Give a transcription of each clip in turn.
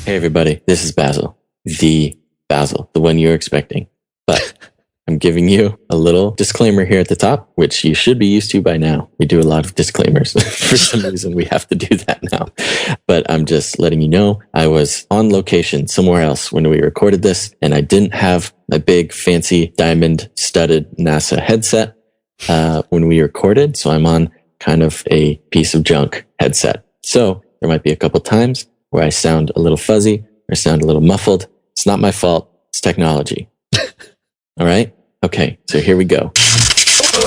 Hey everybody, this is Basil. The one you're expecting. But I'm giving you a little disclaimer here at the top, which you should be used to by now. We do a lot of disclaimers. For some reason, we have to do that now. But I'm just letting you know, I was on location somewhere else when we recorded this, and I didn't have a big, fancy, diamond-studded NASA headset when we recorded, so I'm on kind of a piece of junk headset. So there might be a couple times where I sound a little fuzzy or sound a little muffled. It's not my fault. It's technology. All right? Okay, so here we go.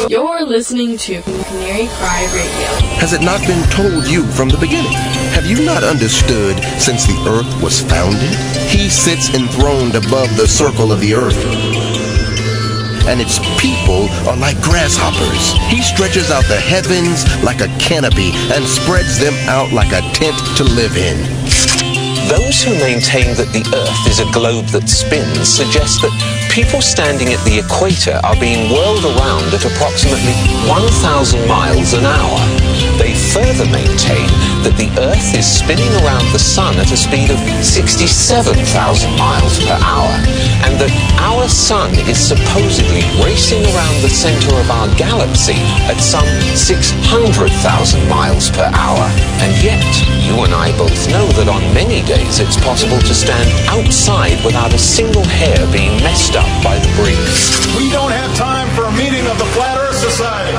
You're listening to Canary Cry Radio. Has it not been told you from the beginning? Have you not understood since the earth was founded? He sits enthroned above the circle of the earth, and its people are like grasshoppers. He stretches out the heavens like a canopy and spreads them out like a tent to live in. Those who maintain that the Earth is a globe that spins suggest that people standing at the equator are being whirled around at approximately 1,000 miles an hour. They further maintain that the Earth is spinning around the Sun at a speed of 67,000 miles per hour, and that our Sun is supposedly racing around the center of our galaxy at some 600,000 miles per hour. And yet, you and I both know that on many days it's possible to stand outside without a single hair being messed up by the breeze. We don't have time for a meeting of the Flat Earth Society.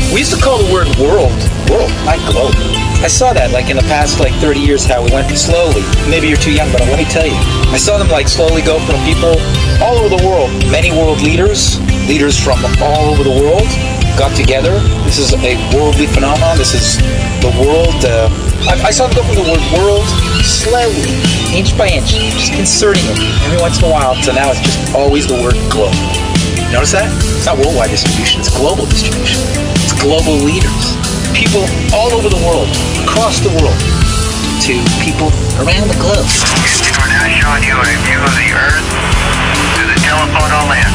We used to call the word world, not globe. I saw that like in the past 30 years how we went slowly. Maybe you're too young, but let me tell you. I saw them slowly go from people all over the world. Many world leaders from all over the world got together. This is a worldly phenomenon. This is the world. I saw them go from the word world slowly, inch by inch, just inserting it every once in a while. So now it's just always the word globe. Notice that? It's not worldwide distribution, it's global distribution. It's global leaders. People all over the world, across the world, to people around the globe. We're now showing you a view of the Earth through the telephoto lens.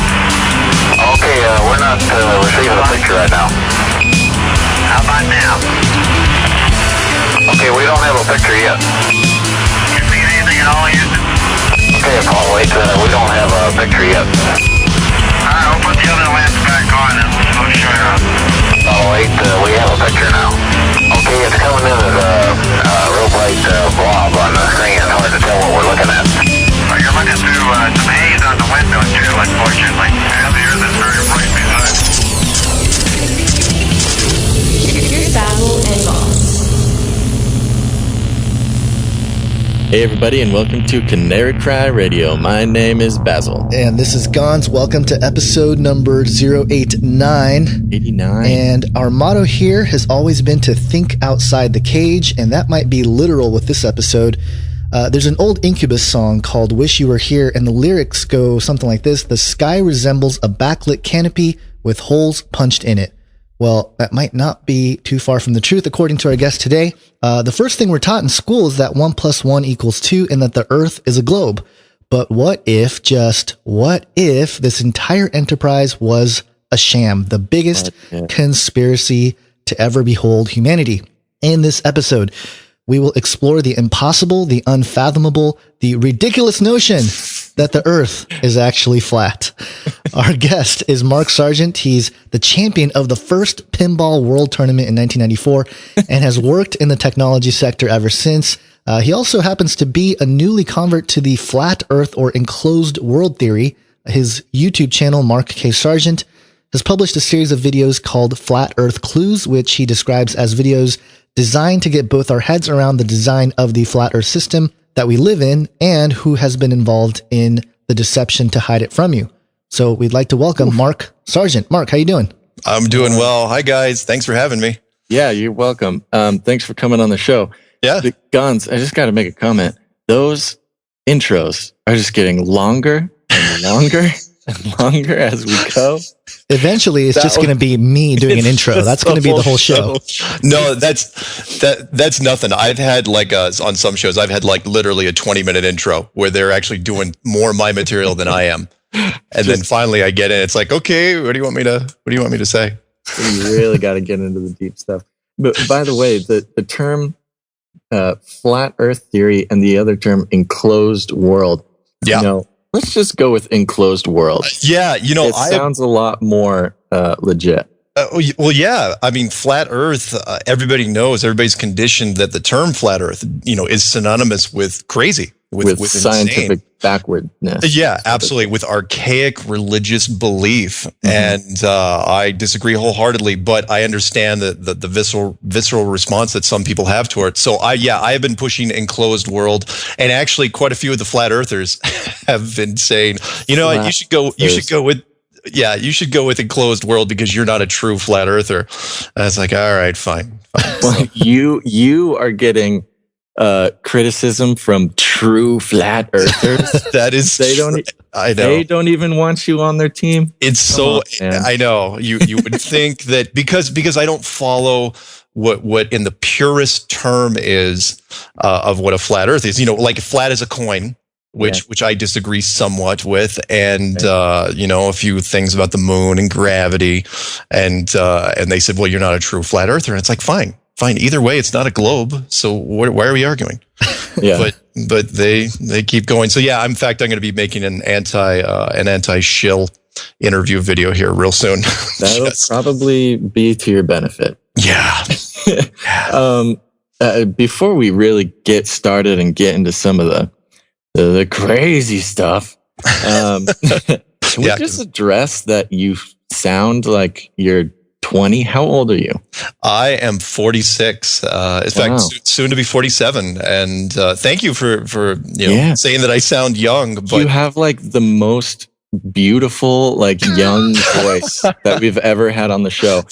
Okay, we're not receiving a picture right now. How about now? Okay, we don't have a picture yet. You see anything at all, Houston? Okay, Apollo 8, we don't have a picture yet. Alright, we'll put the other lens back on and we'll show you. Apollo 8, we have a picture now. Okay, it's coming in as a real bright blob on the screen. It's hard to tell what we're looking at. Oh, you're looking through some haze on the window too, unfortunately. And the Earth is very bright behind. Here's Basil and Boss. Hey everybody, and welcome to Canary Cry Radio. My name is Basil. And this is Gons. Welcome to episode number 089. 89. And our motto here has always been to think outside the cage, and that might be literal with this episode. There's an old Incubus song called Wish You Were Here, and the lyrics go something like this. The sky resembles a backlit canopy with holes punched in it. Well, that might not be too far from the truth, according to our guest today. The first thing we're taught in school is that 1 + 1 = 2 and that the Earth is a globe. But what if this entire enterprise was a sham, the biggest conspiracy to ever behold humanity? In this episode, we will explore the impossible, the unfathomable, the ridiculous notion that the Earth is actually flat. Our guest is Mark Sargent. He's the champion of the first pinball world tournament in 1994 and has worked in the technology sector ever since. He also happens to be a newly convert to the flat Earth or enclosed world theory. His YouTube channel, MarkKSargent, has published a series of videos called Flat Earth Clues, which he describes as videos designed to get both our heads around the design of the flat Earth system that we live in and who has been involved in the deception to hide it from you. So we'd like to welcome Mark Sargent. Mark, how you doing? I'm doing well. Hi, guys. Thanks for having me. Yeah, you're welcome. Thanks for coming on the show. Yeah. Gons, I just got to make a comment. Those intros are just getting longer and longer and longer as we go. Eventually, it's just going to be me doing an intro. That's going to be the whole show. No, that's nothing. I've had on some shows, I've had literally a 20-minute intro where they're actually doing more of my material than I am. And then finally I get in. It's like, okay, what do you want me to say? You really got to get into the deep stuff. But by the way, the term flat Earth theory and the other term enclosed world. Yeah. Let's just go with enclosed world. It sounds a lot more legit. Well, yeah. I mean, flat Earth. Everybody knows. Everybody's conditioned that the term flat Earth, is synonymous with crazy, with scientific insane. backwardness. Yeah, absolutely. With archaic religious belief, and I disagree wholeheartedly. But I understand the visceral response that some people have to it. So I have been pushing enclosed world, and actually, quite a few of the flat earthers have been saying, you should go with enclosed world because you're not a true flat earther. I was like, all right, fine. Well, you are getting criticism from true flat earthers. That is, I know. They don't even want you on their team. It's I know you would think that because I don't follow what in the purest term is of what a flat earth is, like flat as a coin. Which I disagree somewhat with, and a few things about the moon and gravity, and they said, well, you're not a true flat earther. And it's like, fine. Either way, it's not a globe. So why are we arguing? Yeah. But they keep going. So yeah, in fact, I'm going to be making an anti-shill interview video here real soon. That'll probably be to your benefit. Yeah. Before we really get started and get into some of the crazy stuff, can we just address that you sound like you're 20? How old are you? I am 46. In fact, soon to be 47. And thank you for saying that I sound young. But you have like the most beautiful, like young voice that we've ever had on the show.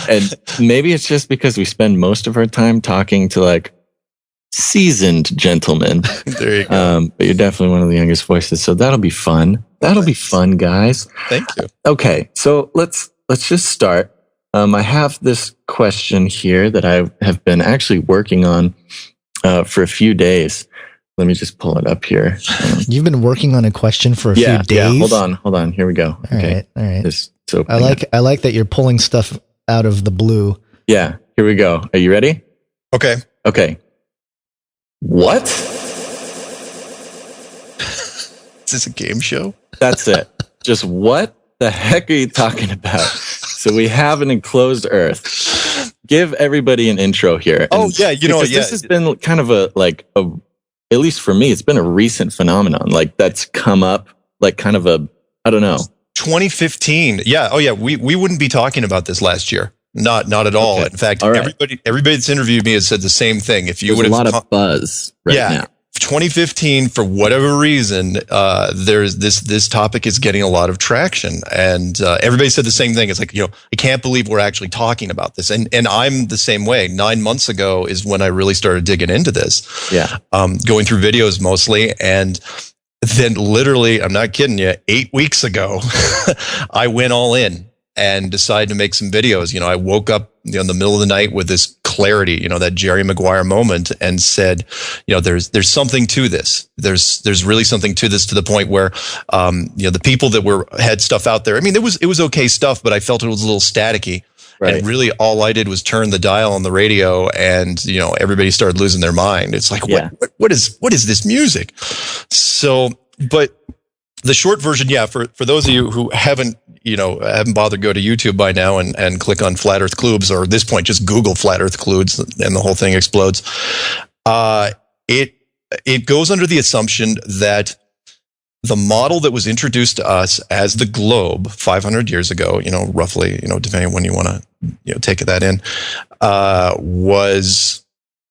And maybe it's just because we spend most of our time talking to like seasoned gentlemen. There you go. But you're definitely one of the youngest voices, so that'll be fun. That'll be fun, guys. Thank you. Okay, so let's just start. I have this question here that I have been actually working on for a few days. Let me just pull it up here. You've been working on a question for a few days? Yeah, hold on. Here we go. All right. I like that you're pulling stuff out of the blue. Yeah, here we go. Are you ready? Okay. What? Is this a game show? That's it. Just what the heck are you talking about? So we have an enclosed Earth. Give everybody an intro here. This has been kind of at least for me, it's been a recent phenomenon. Like that's come up like kind of I don't know. 2015. Yeah. Oh yeah. We wouldn't be talking about this last year. Not at all. Okay. In fact, everybody that's interviewed me has said the same thing. If you would have a lot of buzz now. 2015, for whatever reason, there's this topic is getting a lot of traction, and everybody said the same thing. It's like, I can't believe we're actually talking about this, and I'm the same way. 9 months ago is when I really started digging into this. Yeah, going through videos mostly, and then literally, I'm not kidding you, 8 weeks ago, I went all in and decided to make some videos. I woke up in the middle of the night with this clarity, that Jerry Maguire moment, and said, there's something to this. There's really something to this, to the point where, the people that had stuff out there. I mean, it was okay stuff, but I felt it was a little staticky. Right. And really all I did was turn the dial on the radio, and, everybody started losing their mind. It's like, what is this music? So, but the short version, for those of you who haven't bothered, go to YouTube by now and click on Flat Earth Clubs, or at this point, just Google Flat Earth Clubs and the whole thing explodes. It goes under the assumption that the model that was introduced to us as the globe 500 years ago, roughly, depending on when you want to, take that in, was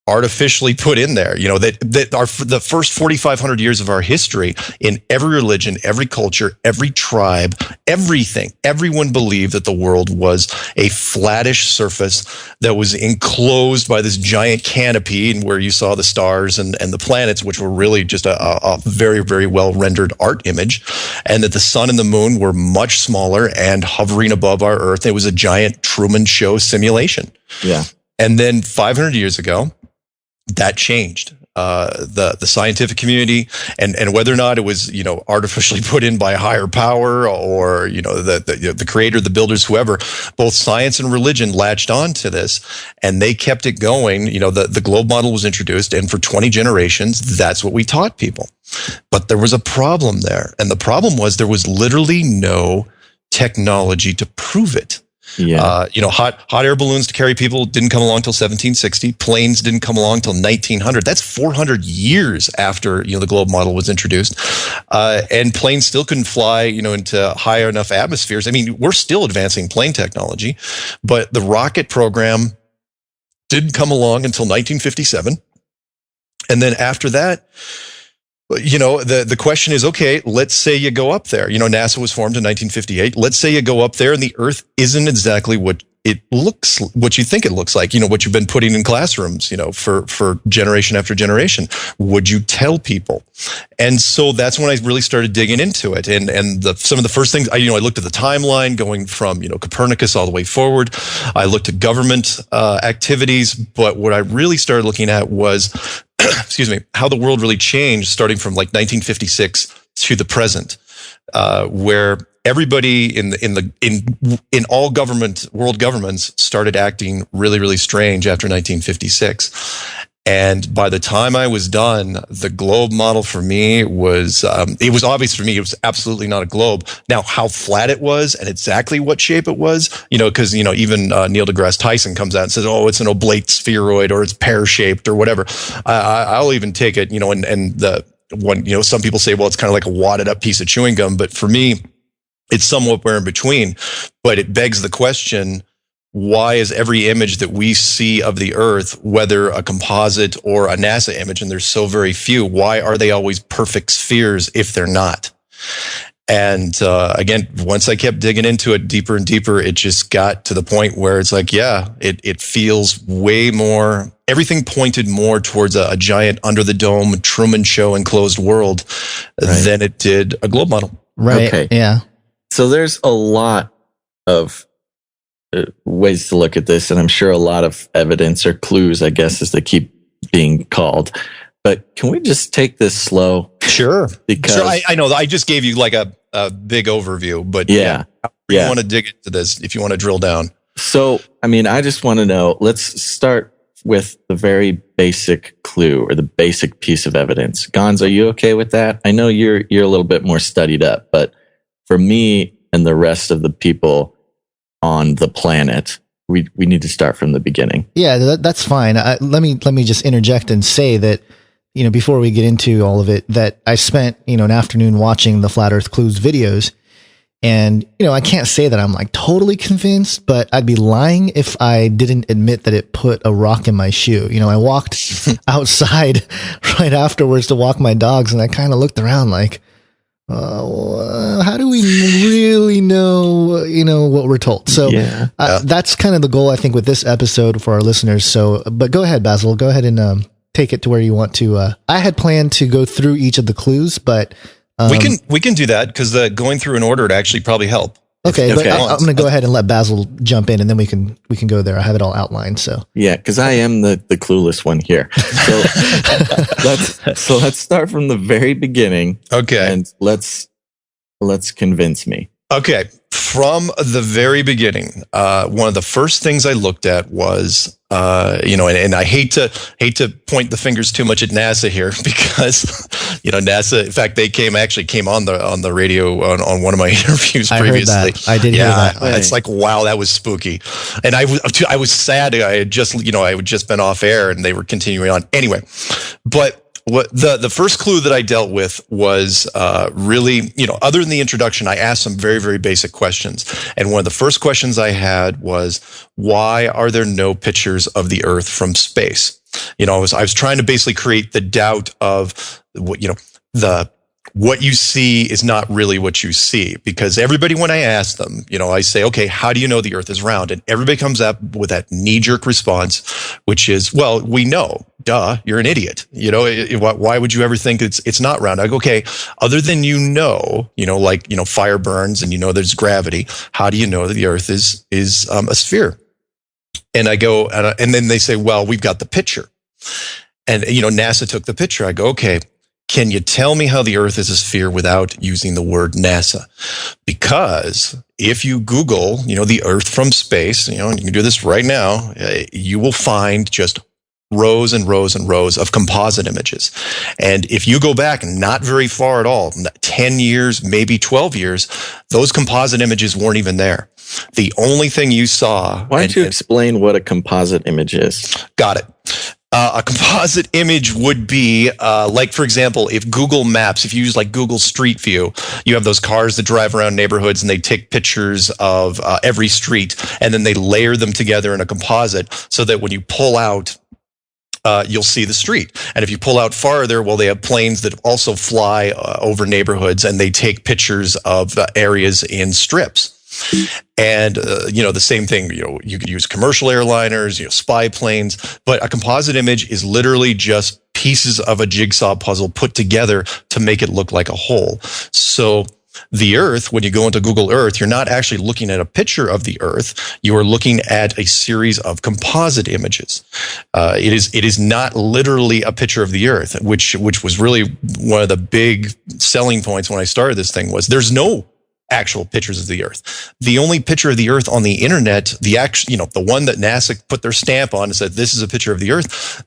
artificially put in there, the first 4,500 years of our history, in every religion, every culture, every tribe, everyone believed that the world was a flattish surface that was enclosed by this giant canopy, and where you saw the stars and the planets, which were really just a very, very well rendered art image, and that the sun and the moon were much smaller and hovering above our Earth. It was a giant Truman Show simulation. Yeah. And then 500 years ago, that changed. the scientific community, and whether or not it was, artificially put in by a higher power or, the creator, the builders, whoever, both science and religion latched on to this, and they kept it going. The globe model was introduced, and for 20 generations, that's what we taught people. But there was a problem there. And the problem was there was literally no technology to prove it. Yeah. Hot air balloons to carry people didn't come along till 1760. Planes didn't come along till 1900. That's 400 years after, the globe model was introduced. And planes still couldn't fly, into high enough atmospheres. I mean, we're still advancing plane technology, but the rocket program didn't come along until 1957. And then after that, the question is, okay, let's say you go up there. NASA was formed in 1958. Let's say you go up there and the Earth isn't exactly what you think it looks like, what you've been putting in classrooms, for generation after generation. Would you tell people? And so that's when I really started digging into it. And some of the first things, I looked at the timeline going from, Copernicus all the way forward. I looked at government activities, but what I really started looking at was, excuse me, how the world really changed starting from like 1956 to the present, where everybody in all world governments started acting really, really strange after 1956. And by the time I was done, the globe model for me was, it was obvious for me, it was absolutely not a globe. Now, how flat it was and exactly what shape it was, because, even Neil deGrasse Tyson comes out and says, oh, it's an oblate spheroid or it's pear-shaped or whatever. I'll even take it, and the one, some people say, well, it's kind of like a wadded up piece of chewing gum. But for me, it's somewhat where in between, but it begs the question, why is every image that we see of the Earth, whether a composite or a NASA image, and there's so very few, why are they always perfect spheres if they're not? And again, once I kept digging into it deeper and deeper, it just got to the point where it's like, yeah, it feels way more, everything pointed more towards a giant under the dome Truman Show enclosed world than it did a globe model. Right. Okay. Yeah. So there's a lot of ways to look at this, and I'm sure a lot of evidence or clues, I guess, as they keep being called. But can we just take this slow? Sure. Because I know I just gave you like a big overview, but yeah. You want to dig into this if you want to drill down. So, I just want to know, let's start with the very basic clue or the basic piece of evidence. Gons, are you okay with that? I know you're a little bit more studied up, but for me and the rest of the people on the planet, we need to start from the beginning. Yeah, that's fine. Let me just interject and say that, before we get into all of it, that I spent, an afternoon watching the Flat Earth Clues videos. And, I can't say that I'm like totally convinced, but I'd be lying if I didn't admit that it put a rock in my shoe. I walked outside right afterwards to walk my dogs, and I kind of looked around like, how do we really know, what we're told? So that's kind of the goal, I think, with this episode for our listeners. So, but go ahead, Basil, go ahead and take it to where you want to. I had planned to go through each of the clues, but we can do that because going through in order would actually probably help. Okay, but I'm going to go ahead and let Basil jump in, and then we can go there. I have it all outlined. So yeah, because I am the clueless one here. So let's start from the very beginning. Okay, and let's convince me. Okay, from the very beginning, one of the first things I looked at was, and I hate to point the fingers too much at NASA here because, NASA. In fact, they came on the radio on one of my interviews previously. I heard that. I did hear that. It's like, wow, that was spooky, and I was sad. I had just been off air, and they were continuing on anyway, but. What the first clue that I dealt with was really, other than the introduction, I asked some very, very basic questions. And one of the first questions I had was, why are there no pictures of the Earth from space? I was trying to basically create the doubt of what you see is not really what you see, because everybody, when I ask them, I say, okay, how do you know the Earth is round? And everybody comes up with that knee-jerk response, which is, well, we know, duh, you're an idiot. Why would you ever think it's not round? I go, okay, other than fire burns and there's gravity, how do you know that the Earth is a sphere? And I go, and then they say, well, we've got the picture. And, NASA took the picture. I go, okay, can you tell me how the Earth is a sphere without using the word NASA? Because if you Google, the Earth from space, and you can do this right now, you will find just rows and rows and rows of composite images. And if you go back not very far at all, 10 years, maybe 12 years, those composite images weren't even there. The only thing you saw... Why don't you explain what a composite image is? Got it. A composite image would be like, for example, if Google Maps, if you use like Google Street View, you have those cars that drive around neighborhoods and they take pictures of every street and then they layer them together in a composite so that when you pull out, you'll see the street. And if you pull out farther, well, they have planes that also fly over neighborhoods and they take pictures of areas in strips. And, the same thing, you could use commercial airliners, spy planes, but a composite image is literally just pieces of a jigsaw puzzle put together to make it look like a whole. So the Earth, when you go into Google Earth, you're not actually looking at a picture of the Earth. You are looking at a series of composite images. It is not literally a picture of the Earth, which was really one of the big selling points when I started this thing was there's no actual pictures of the Earth. The only picture of the Earth on the internet, the one that NASA put their stamp on and said, this is a picture of the Earth,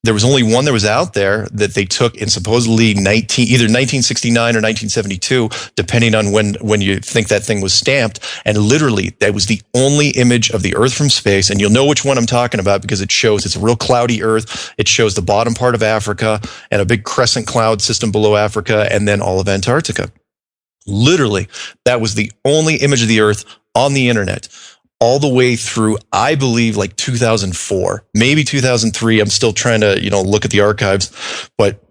there was only one that was out there that they took in supposedly either 1969 or 1972, depending on when you think that thing was stamped. And literally, that was the only image of the Earth from space. And you'll know which one I'm talking about because it's a real cloudy Earth. It shows the bottom part of Africa and a big crescent cloud system below Africa and then all of Antarctica. Literally, that was the only image of the Earth on the internet all the way through, I believe, like 2004, maybe 2003. I'm still trying to, look at the archives. But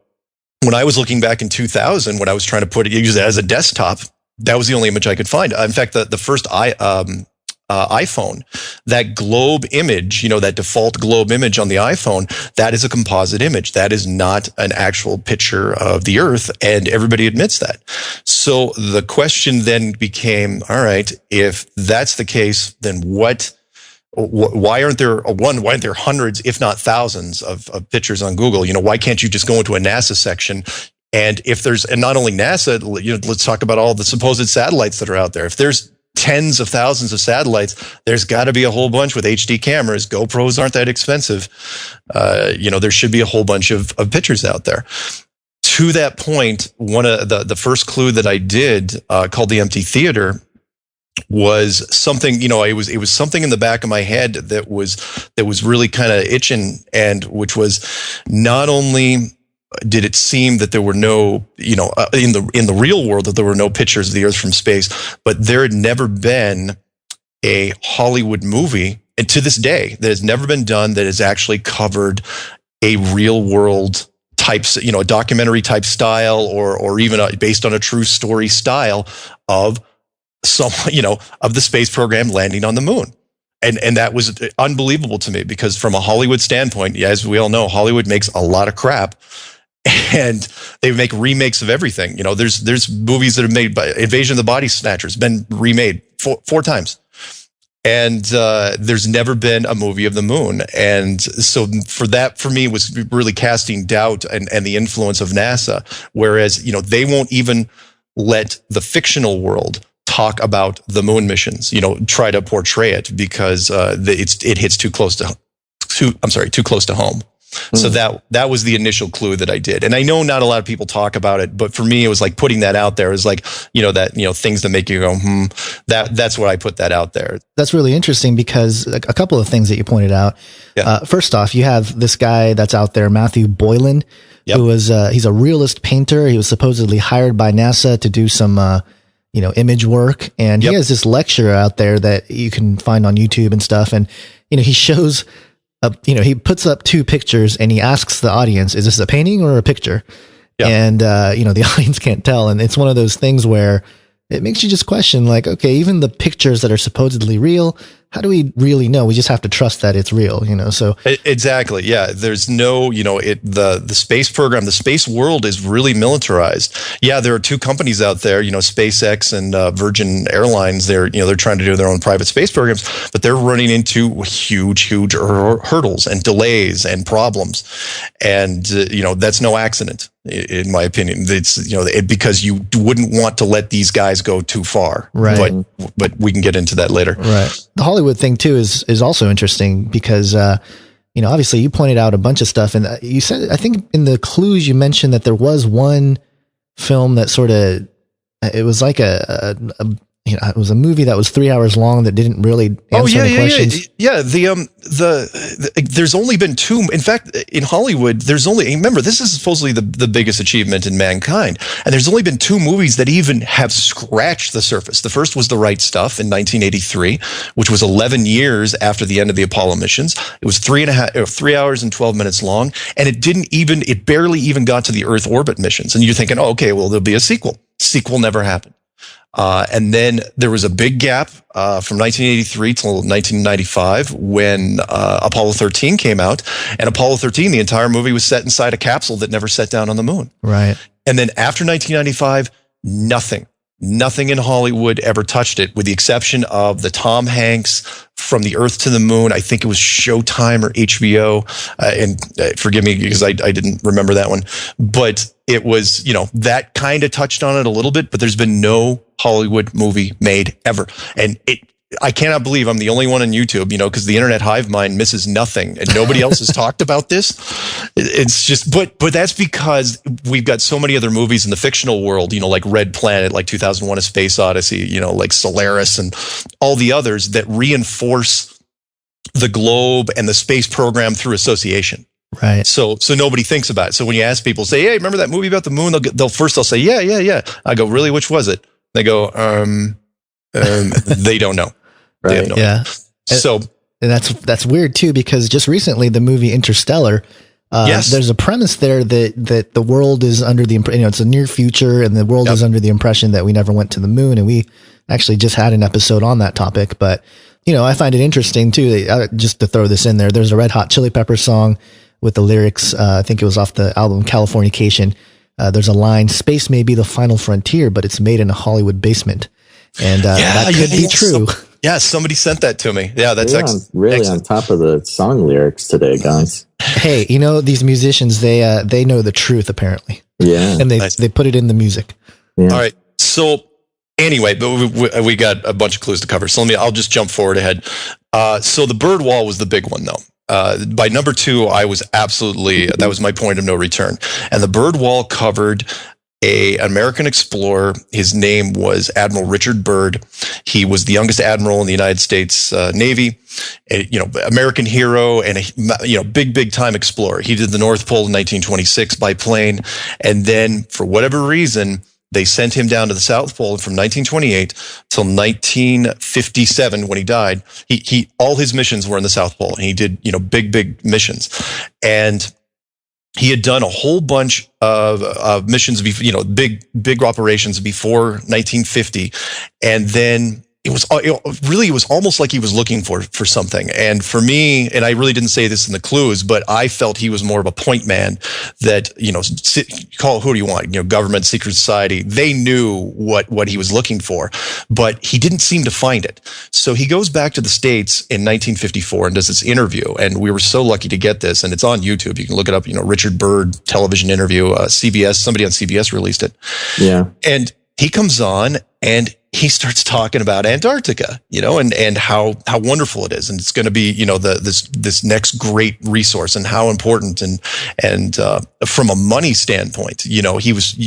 when I was looking back in 2000, when I was trying to use it as a desktop, that was the only image I could find. In fact, the first iPhone, that globe image, that default globe image on the iPhone, that is a composite image. That is not an actual picture of the Earth, and everybody admits that. So the question then became, all right, if that's the case, then why aren't there hundreds, if not thousands of pictures on Google? Why can't you just go into a NASA section? And not only NASA, let's talk about all the supposed satellites that are out there. If there's tens of thousands of satellites, there's got to be a whole bunch with HD cameras. GoPros aren't that expensive. There should be a whole bunch of pictures out there. To that point, one of the first clue that I did, called The Empty Theater, was something, it was something in the back of my head that was really kind of itching, and which was not only did it seem that there were no, in the real world, that there were no pictures of the Earth from space, but there had never been a Hollywood movie, and to this day, that has never been done that has actually covered a real world type, a documentary type style, or even based on a true story style of of the space program landing on the moon. And that was unbelievable to me, because from a Hollywood standpoint, as we all know, Hollywood makes a lot of crap. And they make remakes of everything. There's movies that are made by Invasion of the Body Snatchers, been remade four times. And there's never been a movie of the moon. And so for me, was really casting doubt and the influence of NASA. Whereas, they won't even let the fictional world talk about the moon missions, try to portray it, because it hits too close to home. So that was the initial clue that I did. And I know not a lot of people talk about it, but for me, it was like putting that out there. It was like, things that make you go, that's what I put that out there. That's really interesting, because a couple of things that you pointed out. Yeah. First off, you have this guy that's out there, Matthew Boylan, who was, he's a realist painter. He was supposedly hired by NASA to do some, image work. And he has this lecture out there that you can find on YouTube and stuff. And, he shows, he puts up two pictures and he asks the audience, is this a painting or a picture? Yeah. And, the audience can't tell. And it's one of those things where it makes you just question, like, okay, even the pictures that are supposedly real, how do we really know? We just have to trust that it's real, so. Exactly. Yeah. There's no, the space program, the space world is really militarized. Yeah. There are two companies out there, SpaceX and Virgin Airlines. They're trying to do their own private space programs, but they're running into huge hurdles and delays and problems. And, that's no accident, in my opinion. It's, because you wouldn't want to let these guys go too far. Right. But we can get into that later. Right. The Hollywood thing too is also interesting because, obviously you pointed out a bunch of stuff, and you said, I think in the clues you mentioned that there was one film that sort of, it was like it was a movie that was 3 hours long that didn't really answer any questions. Yeah. There's only been two. In fact, in Hollywood, remember, this is supposedly the biggest achievement in mankind. And there's only been two movies that even have scratched the surface. The first was The Right Stuff in 1983, which was 11 years after the end of the Apollo missions. It was 3 hours and 12 minutes long. And it barely even got to the Earth orbit missions. And you're thinking, oh, okay, well, there'll be a sequel. Sequel never happened. And then there was a big gap from 1983 till 1995 when Apollo 13 came out. And Apollo 13, the entire movie was set inside a capsule that never set down on the moon. Right. And then after 1995, nothing in Hollywood ever touched it, with the exception of the Tom Hanks From the Earth to the Moon. I think it was Showtime or HBO. And forgive me because I didn't remember that one. But it was, that kind of touched on it a little bit, but there's been no Hollywood movie made ever. And I cannot believe I'm the only one on YouTube, because the internet hive mind misses nothing and nobody else has talked about this. It's just, but that's because we've got so many other movies in the fictional world, like Red Planet, like 2001: A Space Odyssey, like Solaris and all the others that reinforce the globe and the space program through association. Right. So nobody thinks about it. So when you ask people, say, hey, remember that movie about the moon? They'll say, yeah. I go, really? Which was it? They go, they don't know. Right. They have no idea. So, and that's weird too, because just recently the movie Interstellar, yes, there's a premise there that the world is under the, it's a near future and the world is under the impression that we never went to the moon. And we actually just had an episode on that topic, but I find it interesting too, just to throw this in there. There's a Red Hot Chili Peppers song with the lyrics. I think it was off the album Californication. There's a line, space may be the final frontier, but it's made in a Hollywood basement. And that could be true. Somebody sent that to me. Yeah, that's really on top of the song lyrics today, guys. Hey, these musicians, they know the truth apparently. Yeah. And they put it in the music. Yeah. All right. So anyway, but we got a bunch of clues to cover. So I'll just jump forward ahead. So the bird wall was the big one though. By number 2, I was that was my point of no return. And the bird wall covered an American explorer. His name was Admiral Richard Byrd. He was the youngest admiral in the United States Navy, American hero and a big time explorer. He did the North Pole in 1926 by plane. And then for whatever reason, they sent him down to the South Pole, and from 1928 till 1957, when he died, he all his missions were in the South Pole. And he did, big missions, and he had done a whole bunch of missions, big operations before 1950, and then it was almost like he was looking for something. And for me, and I really didn't say this in the clues, but I felt he was more of a point man that, call who do you want, government, secret society. They knew what he was looking for, but he didn't seem to find it. So he goes back to the States in 1954 and does this interview. And we were so lucky to get this, and it's on YouTube. You can look it up, Richard Byrd television interview, CBS, somebody on CBS released it. Yeah. And he comes on and he starts talking about Antarctica, and how wonderful it is, and it's going to be, this next great resource, and how important, and from a money standpoint, you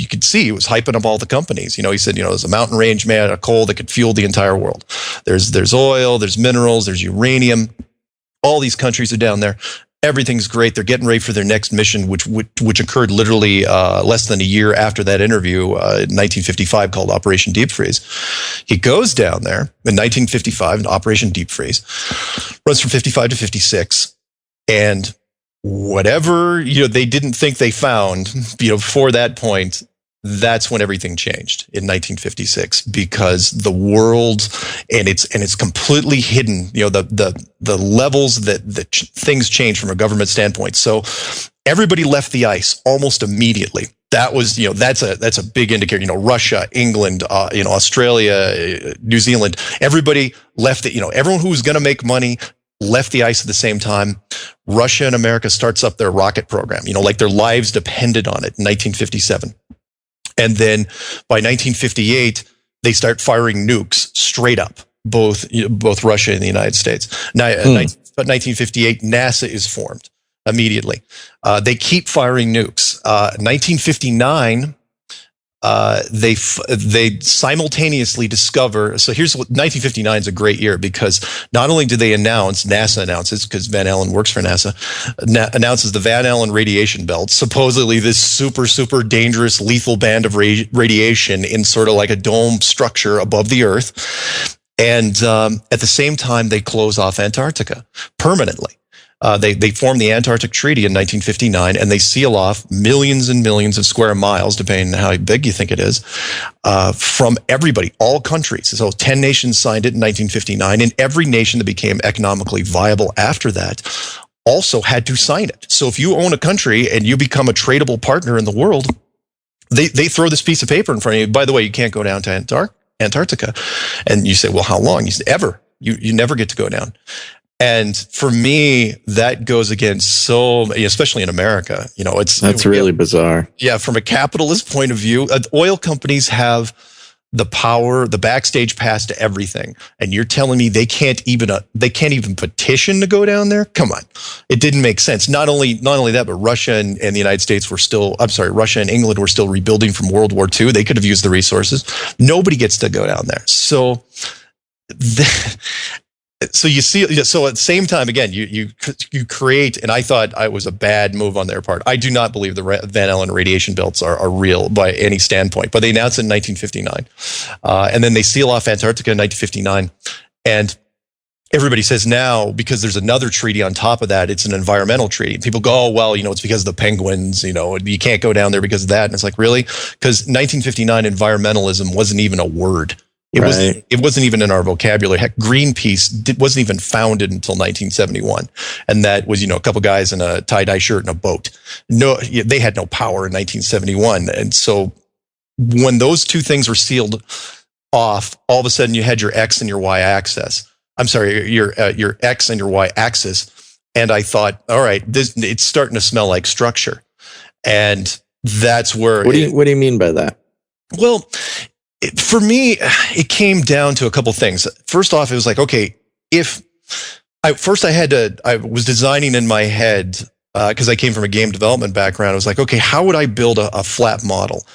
could see he was hyping up all the companies. He said, there's a mountain range made out of coal that could fuel the entire world. There's oil, there's minerals, there's uranium. All these countries are down there. Everything's great. They're getting ready for their next mission, which occurred literally less than a year after that interview in 1955, called Operation Deep Freeze. He goes down there in 1955 in Operation Deep Freeze, runs from 55 to 56, and whatever they didn't think they found, before that point, that's when everything changed in 1956, because the world, and it's completely hidden, the levels that things change from a government standpoint. So everybody left the ice almost immediately. That was, that's a big indicator. Russia, England, Australia, New Zealand, everybody left it. Everyone who was going to make money left the ice at the same time. Russia and America starts up their rocket program, like their lives depended on it in 1957. And then by 1958, they start firing nukes straight up, both Russia and the United States. Now, 1958, NASA is formed immediately. They keep firing nukes. 1959, they simultaneously discover. So here's what 1959 is a great year, because not only do they NASA announces, because Van Allen works for NASA, announces the Van Allen radiation belt, supposedly this super, super dangerous, lethal band of radiation in sort of like a dome structure above the Earth. And at the same time, they close off Antarctica permanently. They form the Antarctic Treaty in 1959, and they seal off millions and millions of square miles, depending on how big you think it is, from everybody, all countries. So 10 nations signed it in 1959, and every nation that became economically viable after that also had to sign it. So if you own a country and you become a tradable partner in the world, they throw this piece of paper in front of you. By the way, you can't go down to Antarctica. And you say, well, how long? You say, ever. You never get to go down. And for me, that goes against especially in America, that's really bizarre. Yeah. From a capitalist point of view, oil companies have the power, the backstage pass to everything. And you're telling me they can't even petition to go down there? Come on. It didn't make sense. Not only that, but Russia and the United States Russia and England were still rebuilding from World War II. They could have used the resources. Nobody gets to go down there. So you see, so at the same time, again, you create, and I thought it was a bad move on their part. I do not believe the Van Allen radiation belts are real by any standpoint, but they announced it in 1959. And then they seal off Antarctica in 1959. And everybody says now, because there's another treaty on top of that, it's an environmental treaty. People go, oh, well, it's because of the penguins, you can't go down there because of that. And it's like, really? Because 1959 environmentalism wasn't even a word. It wasn't even in our vocabulary. Heck, Greenpeace wasn't even founded until 1971. And that was, a couple guys in a tie-dye shirt and a boat. No, they had no power in 1971. And so when those two things were sealed off, all of a sudden you had your X and your Y axis. I'm sorry, your X and your Y axis. And I thought, all right, it's starting to smell like structure. And that's where... What do you mean by that? Well... For me, it came down to a couple things. First off, it was like, okay, I was designing in my head, because I came from a game development background. I was like, okay, how would I build a flat model?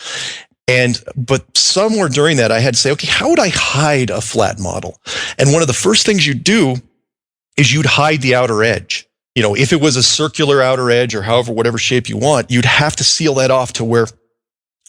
But somewhere during that, I had to say, okay, how would I hide a flat model? And one of the first things you do is you'd hide the outer edge. If it was a circular outer edge or whatever shape you want, you'd have to seal that off to where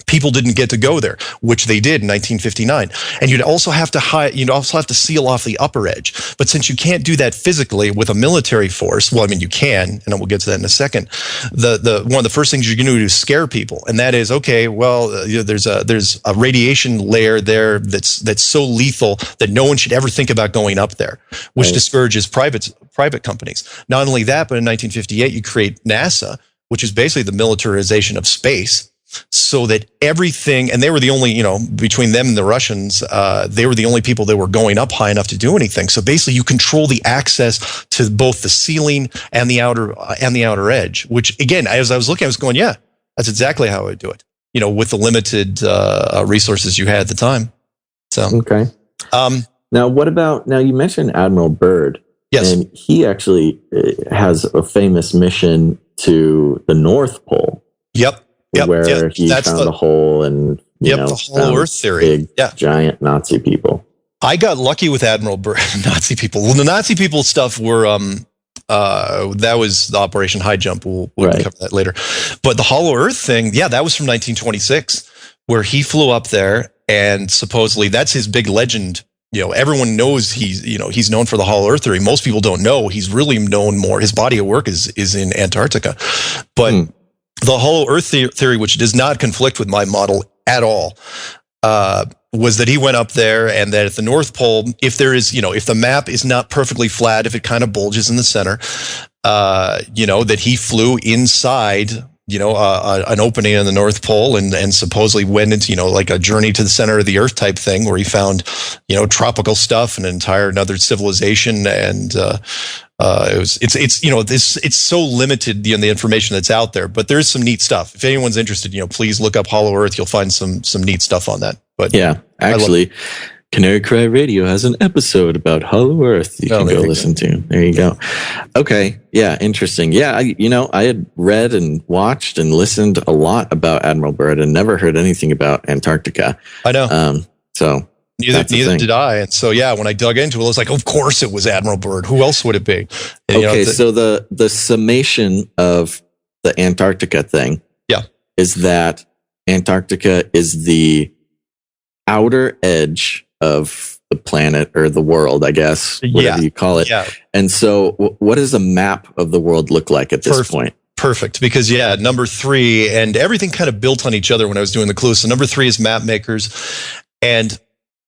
people didn't get to go there, which they did in 1959. And you'd also have to seal off the upper edge. But since you can't do that physically with a military force, well, I mean, you can, and we'll get to that in a second. One of the first things you're going to do is scare people. And that is, okay, well, there's a radiation layer there that's so lethal that no one should ever think about going up there, which discourages private companies. Not only that, but in 1958, you create NASA, which is basically the militarization of space. So that everything, and they were the only, between them and the Russians, they were the only people that were going up high enough to do anything. So basically you control the access to both the ceiling and the outer edge, which again, as I was looking, I was going, yeah, that's exactly how I would do it, with the limited resources you had at the time. So, okay. Now you mentioned Admiral Byrd. Yes. And he actually has a famous mission to the North Pole. Yep. Where he found a hole and the whole Earth theory. Big, giant Nazi people. I got lucky with Admiral Byrd. Nazi people. Well, the Nazi people stuff were that was the Operation High Jump. We'll cover that later. But the Hollow Earth thing, that was from 1926, where he flew up there, and supposedly that's his big legend. Everyone knows he's known for the Hollow Earth theory. Most people don't know he's really known more. His body of work is in Antarctica, but. The Hollow Earth theory, which does not conflict with my model at all, was that he went up there and that at the North Pole, if there is, if the map is not perfectly flat, if it kind of bulges in the center, that he flew inside, an opening in the North Pole and supposedly went into, like a journey to the center of the earth type thing where he found, tropical stuff and another civilization. And, it's so limited, the information that's out there, but there's some neat stuff. If anyone's interested, please look up Hollow Earth. You'll find some neat stuff on that. But yeah, actually, Canary Cry Radio has an episode about Hollow Earth you can go listen to. There you go. Okay. Yeah. Interesting. Yeah. I had read and watched and listened a lot about Admiral Byrd and never heard anything about Antarctica. I know. So neither did I. And so, yeah, when I dug into it, I was like, of course it was Admiral Byrd. Who else would it be? And, so the summation of the Antarctica thing is that Antarctica is the outer edge of the planet or the world, I guess, whatever you call it. Yeah. And so what does a map of the world look like at this point? Perfect. Because, number 3, and everything kind of built on each other when I was doing the clues. So number 3 is map makers. And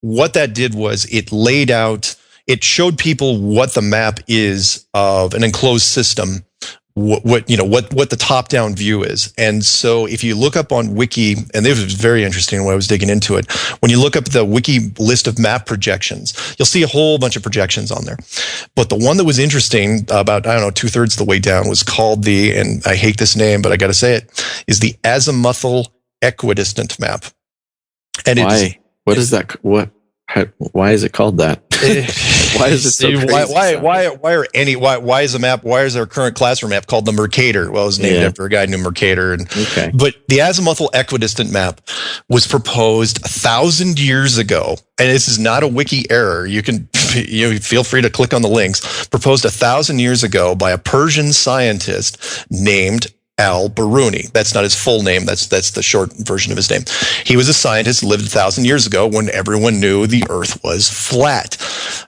what that did was it showed people what the map is of an enclosed system, what the top-down view is. And so if you look up on Wiki, and this was very interesting when I was digging into it, when you look up the Wiki list of map projections, you'll see a whole bunch of projections on there. But the one that was interesting, about, 2/3 of the way down, was called and I hate this name, but I got to say it, is the azimuthal equidistant map. And what is that? Why is it called that? Why is it so crazy? Why is a map? Why is our current classroom map called the Mercator? Well, it was named after a guy named Mercator. But the azimuthal equidistant map was proposed 1,000 years ago, and this is not a wiki error. You can feel free to click on the links. Proposed 1,000 years ago by a Persian scientist named al-Biruni. That's not his full name. That's the short version of his name. He was a scientist, lived 1,000 years ago when everyone knew the Earth was flat.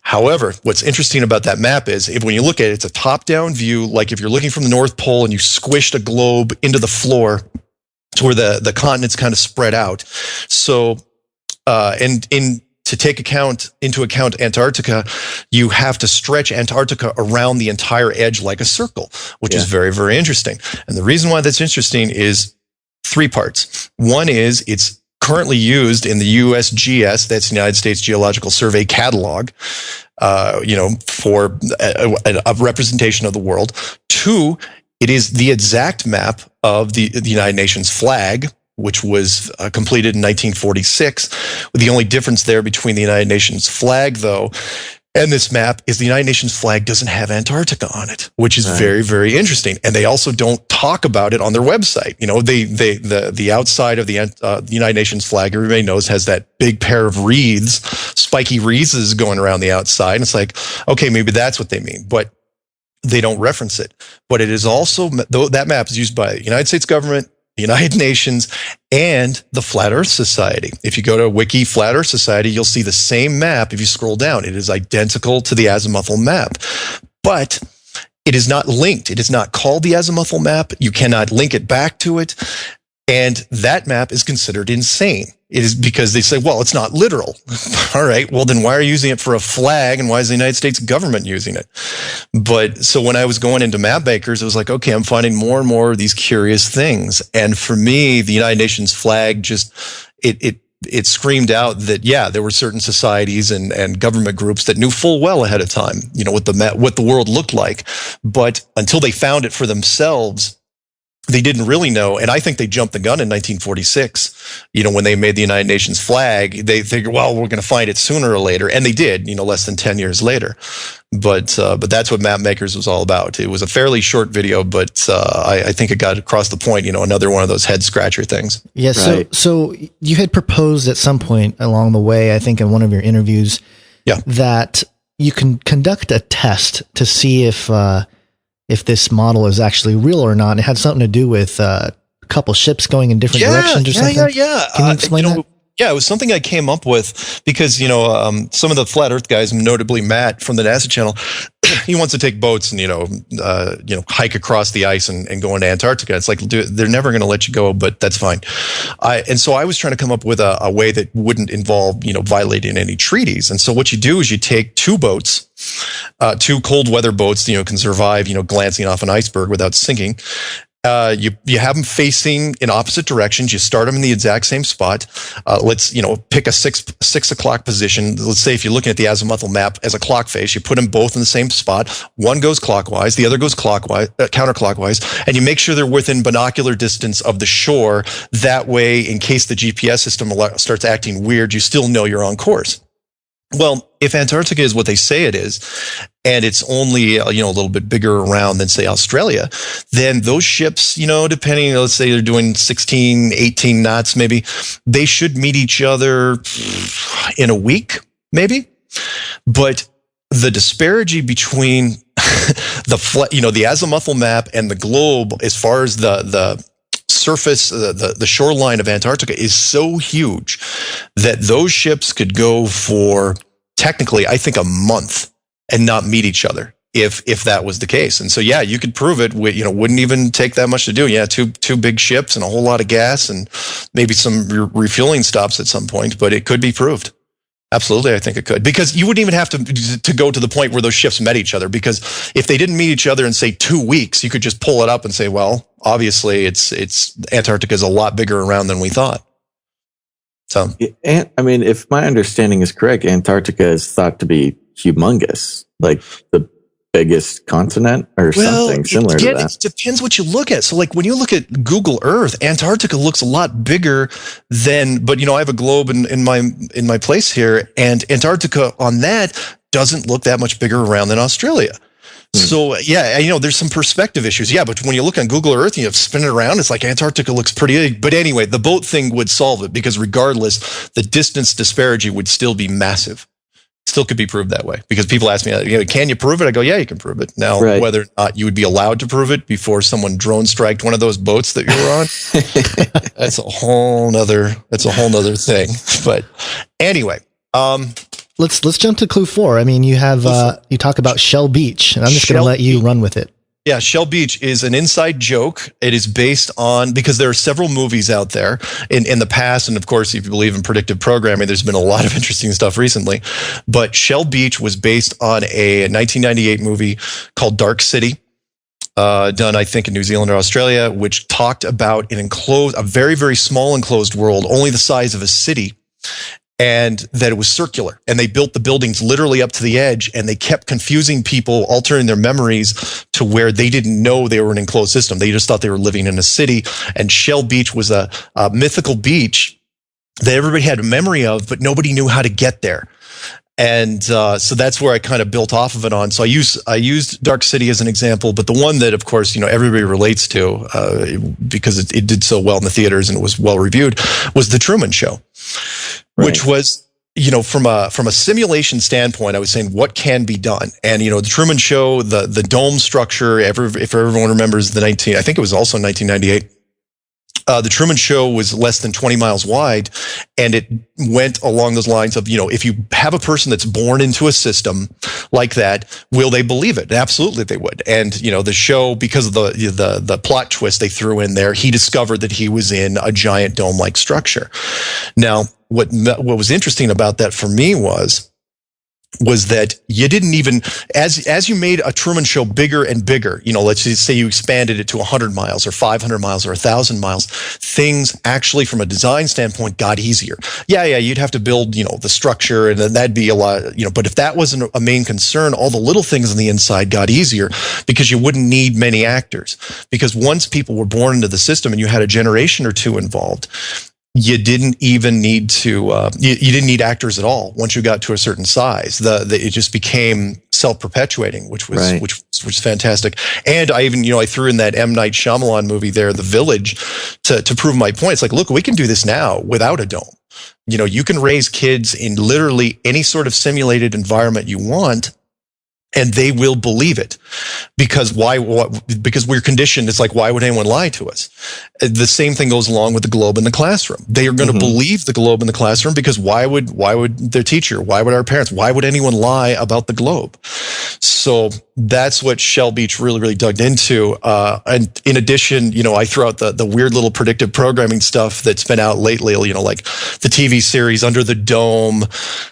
However, what's interesting about that map is when you look at it, it's a top-down view, like if you're looking from the North Pole and you squished a globe into the floor to where the continents kind of spread out. So, to take into account Antarctica, you have to stretch Antarctica around the entire edge like a circle, which is very, very interesting. And the reason why that's interesting is 3 parts. One is it's currently used in the USGS, that's the United States Geological Survey catalog, for a representation of the world. 2, it is the exact map of the United Nations flag, which was completed in 1946. The only difference there between the United Nations flag, though, and this map is the United Nations flag doesn't have Antarctica on it, which is very, very interesting. And they also don't talk about it on their website. The outside of the United Nations flag, everybody knows, has that big pair of wreaths, spiky wreaths going around the outside. And it's like, okay, maybe that's what they mean, but they don't reference it. But it is also, that map is used by the United States government, the United Nations, and the Flat Earth Society. If you go to Wiki Flat Earth Society, you'll see the same map. If you scroll down, it is identical to the azimuthal map, but it is not linked. It is not called the azimuthal map. You cannot link it back to it. And that map is considered insane. It is because they say, well, it's not literal. All right. Well, then why are you using it for a flag? And why is the United States government using it? But so when I was going into map makers, it was like, okay, I'm finding more and more of these curious things. And for me, the United Nations flag just, it screamed out that, there were certain societies and government groups that knew full well ahead of time, what the world looked like. But until they found it for themselves, they didn't really know. And I think they jumped the gun in 1946, when they made the United Nations flag. They figured, well, we're going to find it sooner or later. And they did, less than 10 years later. But that's what Map Makers was all about. It was a fairly short video, but I think it got across the point, another one of those head scratcher things. Yeah. So you had proposed at some point along the way, I think in one of your interviews, that you can conduct a test to see if this model is actually real or not. And it had something to do with a couple ships going in different directions or something. Yeah. Can you explain that? Yeah, it was something I came up with because, some of the Flat Earth guys, notably Matt from the NASA channel, he wants to take boats and hike across the ice and go into Antarctica. It's like, dude, they're never going to let you go, but that's fine. And so I was trying to come up with a way that wouldn't involve violating any treaties. And so what you do is you take two boats, two cold weather boats, can survive glancing off an iceberg without sinking. You have them facing in opposite directions. You start them in the exact same spot. Let's pick a 6 o'clock position. Let's say if you're looking at the azimuthal map as a clock face, you put them both in the same spot. One goes clockwise, the other goes counterclockwise, and you make sure they're within binocular distance of the shore. That way, in case the GPS system starts acting weird, you still know you're on course. Well, if Antarctica is what they say it is, and it's only a little bit bigger around than, say, Australia, then those ships, depending, let's say they're doing 16, 18 knots, maybe, they should meet each other in a week, maybe. But the disparity between the azimuthal map and the globe, as far as the surface, the shoreline of Antarctica is so huge that those ships could go for technically, I think, a month and not meet each other if that was the case. And so, yeah, you could prove it. Wouldn't even take that much to do. Yeah, two big ships and a whole lot of gas and maybe some refueling stops at some point, but it could be proved. Absolutely, I think it could, because you wouldn't even have to go to the point where those ships met each other, because if they didn't meet each other in, say, 2 weeks, you could just pull it up and say, well, obviously it's Antarctica is a lot bigger around than we thought. So, I mean, if my understanding is correct, Antarctica is thought to be humongous, like the biggest continent or something similar to that. It depends what you look at. So, like, when you look at Google Earth, Antarctica looks a lot bigger than, but I have a globe in my place here, and Antarctica on that doesn't look that much bigger around than Australia. So, yeah, there's some perspective issues. Yeah, but when you look on Google Earth and you spin it around, it's like Antarctica looks pretty big. But anyway, the boat thing would solve it, because regardless, the distance disparity would still be massive. Still could be proved that way, because people ask me, can you prove it? I go, yeah, you can prove it. Now, whether or not you would be allowed to prove it before someone drone striked one of those boats that you were on, that's a whole nother thing. But anyway, Let's jump to clue 4. I mean, you have you talk about Shell Beach, and I'm just going to let you run with it. Yeah, Shell Beach is an inside joke. It is based on, because there are several movies out there in the past, and of course, if you believe in predictive programming, there's been a lot of interesting stuff recently. But Shell Beach was based on a 1998 movie called Dark City, done, I think, in New Zealand or Australia, which talked about a very, very small enclosed world, only the size of a city, and that it was circular. And they built the buildings literally up to the edge, and they kept confusing people, altering their memories to where they didn't know they were an enclosed system. They just thought they were living in a city. And Shell Beach was a mythical beach that everybody had a memory of, but nobody knew how to get there. And so that's where I kind of built off of it on. So I used Dark City as an example, but the one that, of course, everybody relates to because it did so well in the theaters and it was well reviewed, was The Truman Show. Right. Which was, from a simulation standpoint, I was saying what can be done. And, The Truman Show, the dome structure, if everyone remembers I think it was also 1998. The Truman Show was less than 20 miles wide, and it went along those lines of, if you have a person that's born into a system like that, will they believe it? Absolutely, they would. And, the show, because of the plot twist they threw in there, he discovered that he was in a giant dome-like structure. Now, what was interesting about that for me was that you didn't even, as you made a Truman Show bigger and bigger, let's just say you expanded it to 100 miles or 500 miles or 1,000 miles, things actually from a design standpoint got easier. Yeah, you'd have to build, the structure, and then that'd be a lot, but if that wasn't a main concern, all the little things on the inside got easier, because you wouldn't need many actors. Because once people were born into the system and you had a generation or two involved, you didn't even need to, you didn't need actors at all. Once you got to a certain size, it just became self-perpetuating, which was fantastic. And I even, I threw in that M. Night Shyamalan movie there, The Village, to prove my point. It's like, look, we can do this now without a dome. You can raise kids in literally any sort of simulated environment you want, And they will believe it because because we're conditioned. It's like, why would anyone lie to us? The same thing goes along with the globe in the classroom. They are going to believe the globe in the classroom because why would their teacher, why would our parents, why would anyone lie about the globe? So that's what Shell Beach really, really dug into. And in addition, I throw out the weird little predictive programming stuff that's been out lately, like the TV series Under the Dome,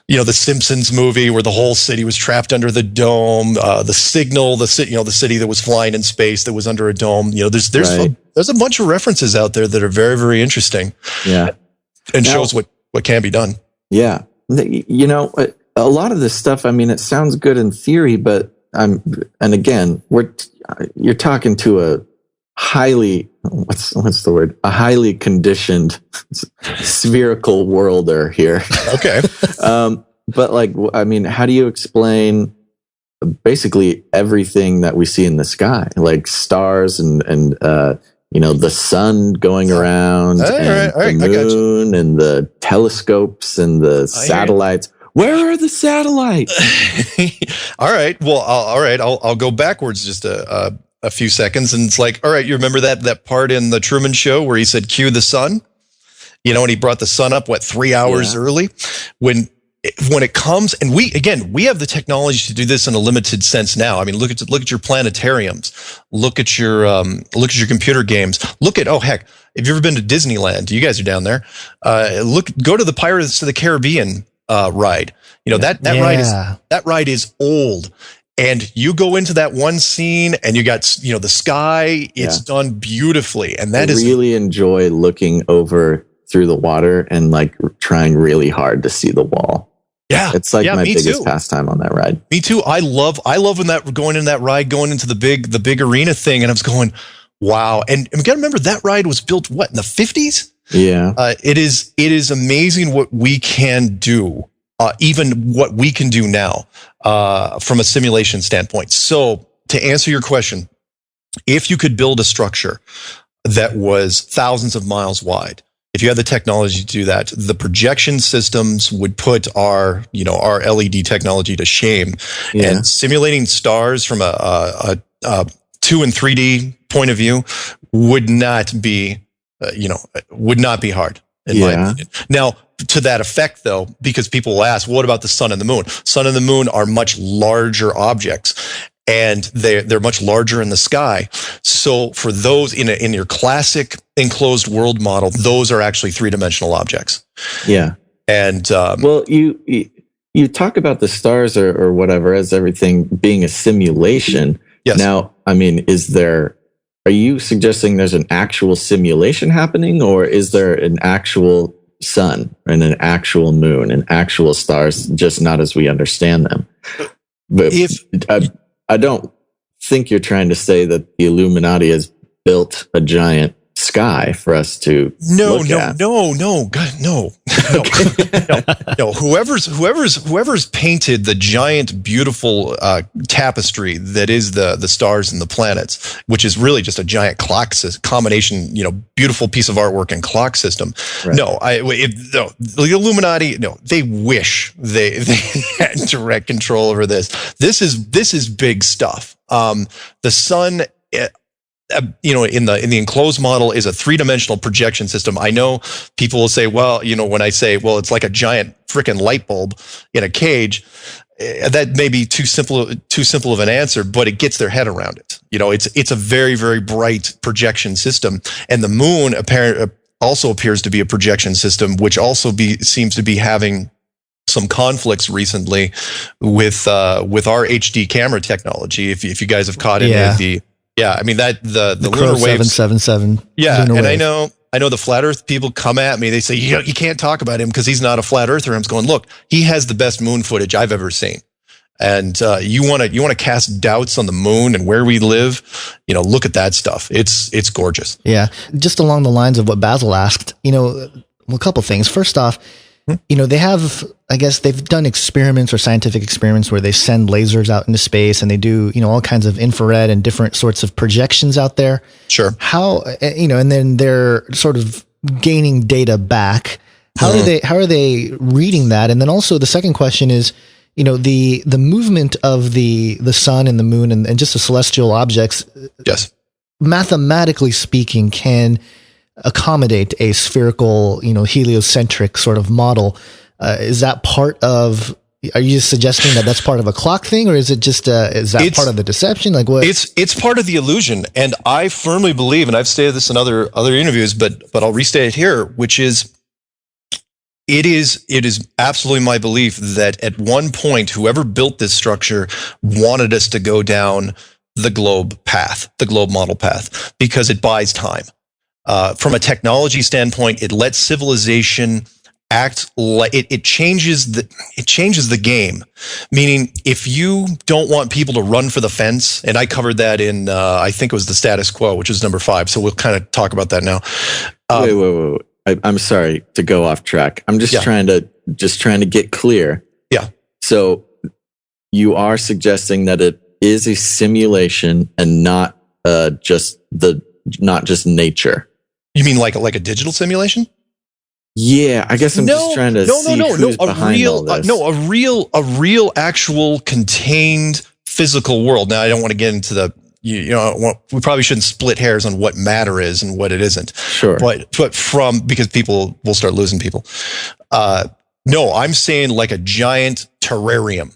the Simpsons movie where the whole city was trapped under the dome. The Signal, the city that was flying in space that was under a dome. There's a bunch of references out there that are very, very interesting. Yeah, and shows what can be done. Yeah, a lot of this stuff. I mean, it sounds good in theory, but you're talking to a highly what's the word? A highly conditioned spherical worlder here. Okay, but how do you explain basically everything that we see in the sky, like stars and the sun going around, the moon and the telescopes and the satellites? Where are the satellites? All right. Well, I'll go backwards just a few seconds, and it's like, all right, you remember that part in the Truman Show where he said, "Cue the sun," and he brought the sun up 3 hours early when it comes, and we have the technology to do this in a limited sense now. I mean, look at your planetariums, look at your computer games. Look at, have you ever been to Disneyland? You guys are down there. Go to the Pirates of the Caribbean ride. That ride is old. And you go into that one scene and you got, the sky, it's done beautifully. And I really enjoy looking over through the water and trying really hard to see the wall. Yeah. It's my biggest pastime on that ride. Me too. I love going in that ride, going into the big arena thing. And I was going, wow. And you got to remember that ride was built in the 50s? Yeah. It is amazing what we can do. Even what we can do now, from a simulation standpoint. So to answer your question, if you could build a structure that was thousands of miles wide, if you had the technology to do that, the projection systems would put our LED technology to shame. Yeah. And simulating stars from a 2 and 3D point of view would not be hard, in my opinion. Now, to that effect, though, because people will ask, what about the sun and the moon? Sun and the moon are much larger objects, and they're much larger in the sky. So for those in your classic enclosed world model, those are actually 3-dimensional objects. Yeah. And you talk about the stars or whatever as everything being a simulation. Yes. Now, I mean, are you suggesting there's an actual simulation happening, or is there an actual sun and an actual moon and actual stars, just not as we understand them? But I don't think you're trying to say that the Illuminati has built a giant sky for us to look at. No, God, no. Whoever's painted the giant, beautiful tapestry that is the stars and the planets, which is really just a giant clock combination, beautiful piece of artwork and clock system. Right. The Illuminati, they wish they had direct control over this. This is big stuff. The sun. In the enclosed model is a 3-dimensional projection system. I know people will say, well, when I say, well, it's like a giant freaking light bulb in a cage, that may be too simple of an answer, but it gets their head around it. It's a very, very bright projection system, and the moon also appears to be a projection system, which also seems to be having some conflicts recently with our HD camera technology. If you guys have caught it with the. Yeah, I mean the lunar waves. 777. Yeah, and wave. I know the flat Earth people come at me. They say you can't talk about him because he's not a flat Earther. I'm going, look, he has the best moon footage I've ever seen. And you want to cast doubts on the moon and where we live? Look at that stuff. It's gorgeous. Yeah, just along the lines of what Basil asked. A couple things. First off, they have, I guess they've done experiments or scientific experiments where they send lasers out into space and they do, all kinds of infrared and different sorts of projections out there. Sure. How, and then they're sort of gaining data back. How are they reading that? And then also the second question is, the movement of the sun and the moon and just the celestial objects, Yes. mathematically speaking, can accommodate a spherical, heliocentric sort of model. Is that part of? Are you just suggesting that that's part of a clock thing, or is it just part of the deception? Like what? It's part of the illusion, and I firmly believe, and I've stated this in other interviews, but I'll restate it here, which is. It is absolutely my belief that at one point, whoever built this structure wanted us to go down the globe path, the globe model path, because it buys time. From a technology standpoint, it lets civilization act like it changes the game. Meaning, if you don't want people to run for the fence, and I covered that in I think it was the status quo, which is number 5. So we'll kind of talk about that now. Wait. I'm sorry to go off track. I'm just trying to get clear. Yeah. So you are suggesting that it is a simulation and not just nature. You mean like a digital simulation? Yeah, I guess I'm just trying to see who's behind all this. A real actual contained physical world. Now I don't want to get into the we probably shouldn't split hairs on what matter is and what it isn't. Sure. But because people will start losing people. No, I'm saying like a giant terrarium.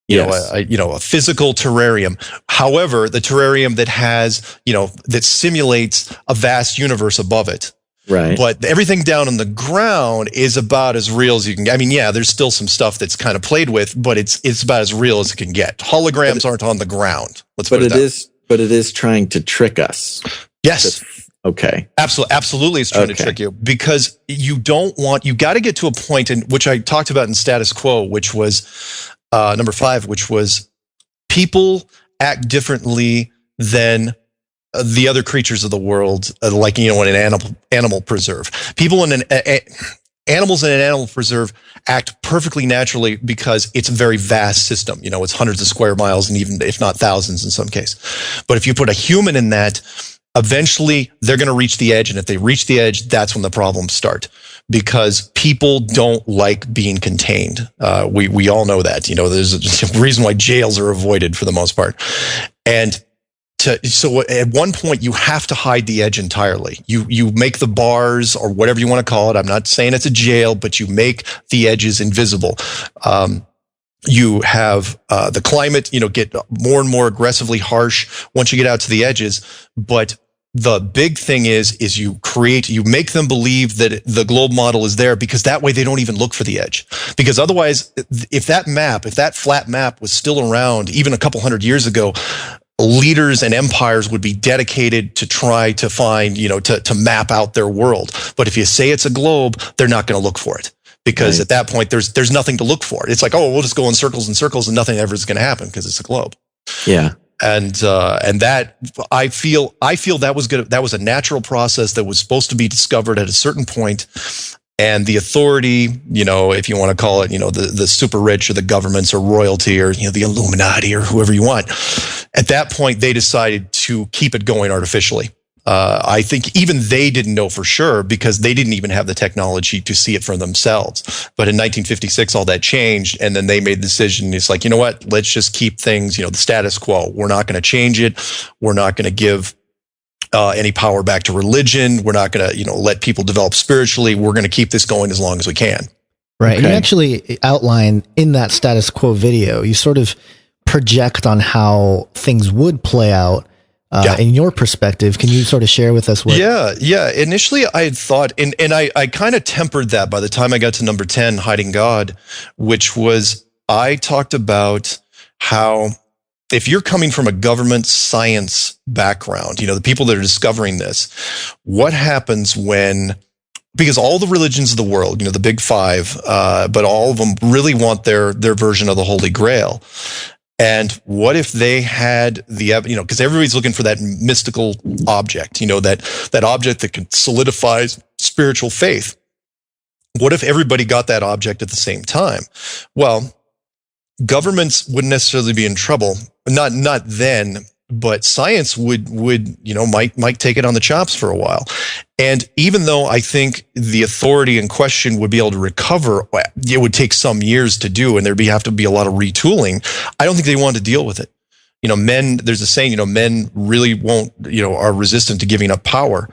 A physical terrarium. However, the terrarium that has, that simulates a vast universe above it. Right. But everything down on the ground is about as real as you can get. I mean, yeah, there's still some stuff that's kind of played with, but it's about as real as it can get. Holograms aren't on the ground. But it is trying to trick us. Yes. Okay. Absolutely. It's trying to trick you, because you got to get to a point in which I talked about in status quo, which was number 5, which was people act differently than the other creatures of the world, like, in an animal preserve. People in animals in an animal preserve act perfectly naturally because it's a very vast system. It's hundreds of square miles and even if not thousands in some case. But if you put a human in that, eventually they're going to reach the edge. And if they reach the edge, that's when the problems start, because people don't like being contained. We all know that. There's a reason why jails are avoided for the most part. And so at one point you have to hide the edge entirely. You make the bars or whatever you want to call it. I'm not saying it's a jail, but you make the edges invisible. You have the climate, get more and more aggressively harsh once you get out to the edges. But the big thing is you make them believe that the globe model is there, because that way they don't even look for the edge. Because otherwise, if that flat map was still around even a couple hundred years ago, leaders and empires would be dedicated to try to find, to map out their world. But if you say it's a globe, they're not going to look for it, because at that point there's nothing to look for. It's like, we'll just go in circles and circles and nothing ever is going to happen because it's a globe. Yeah. And that I feel that was good. That was a natural process that was supposed to be discovered at a certain point. And the authority, if you want to call it, the super rich or the governments or royalty or, the Illuminati or whoever you want, at that point, they decided to keep it going artificially. I think even they didn't know for sure, because they didn't even have the technology to see it for themselves. But in 1956, all that changed. And then they made the decision. It's like, you know what, let's just keep things, the status quo. We're not going to change it. We're not going to give any power back to religion. We're not going to, let people develop spiritually. We're going to keep this going as long as we can. Right. Okay. And you actually outline in that status quo video, you sort of project on how things would play out in your perspective. Can you sort of share with us what? Yeah. Initially I had thought, and I kind of tempered that by the time I got to number 10, Hiding God, which was, I talked about how, if you're coming from a government science background, the people that are discovering this, what happens when, because all the religions of the world, the big 5, but all of them really want their version of the Holy Grail. And what if they had because everybody's looking for that mystical object, that object that can solidify spiritual faith. What if everybody got that object at the same time? Well, governments wouldn't necessarily be in trouble. Not then, but science would might take it on the chops for a while. And even though I think the authority in question would be able to recover, it would take some years to do, and have to be a lot of retooling. I don't think they want to deal with it. There's a saying, men really won't, are resistant to giving up power.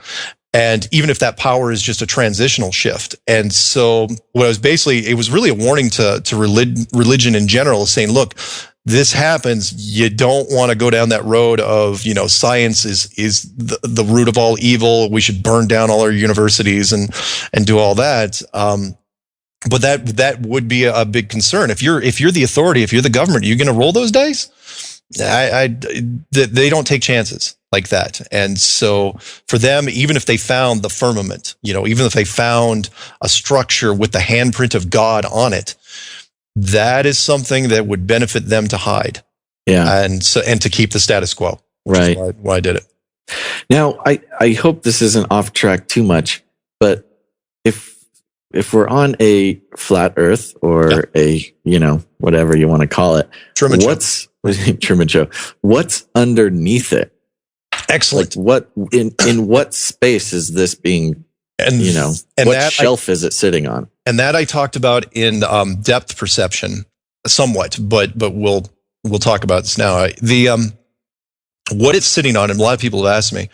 And even if that power is just a transitional shift. And so it was really a warning to religion in general, saying, look, this happens. You don't want to go down that road of, science is the root of all evil. We should burn down all our universities and do all that. But that would be a big concern. If you're the authority, if you're the government, are you going to roll those dice? They don't take chances like that. And so for them, even if they found the firmament, even if they found a structure with the handprint of God on it, that is something that would benefit them to hide. Yeah. And to keep the status quo. Right. Why I did it. Now, I hope this isn't off track too much, but if we're on a flat Earth or a, whatever you want to call it, Truman Show, what's underneath it? Excellent. Like in what space is this being, what shelf is it sitting on? And that I talked about in depth perception somewhat, but we'll talk about this now. What it's sitting on, and a lot of people have asked me,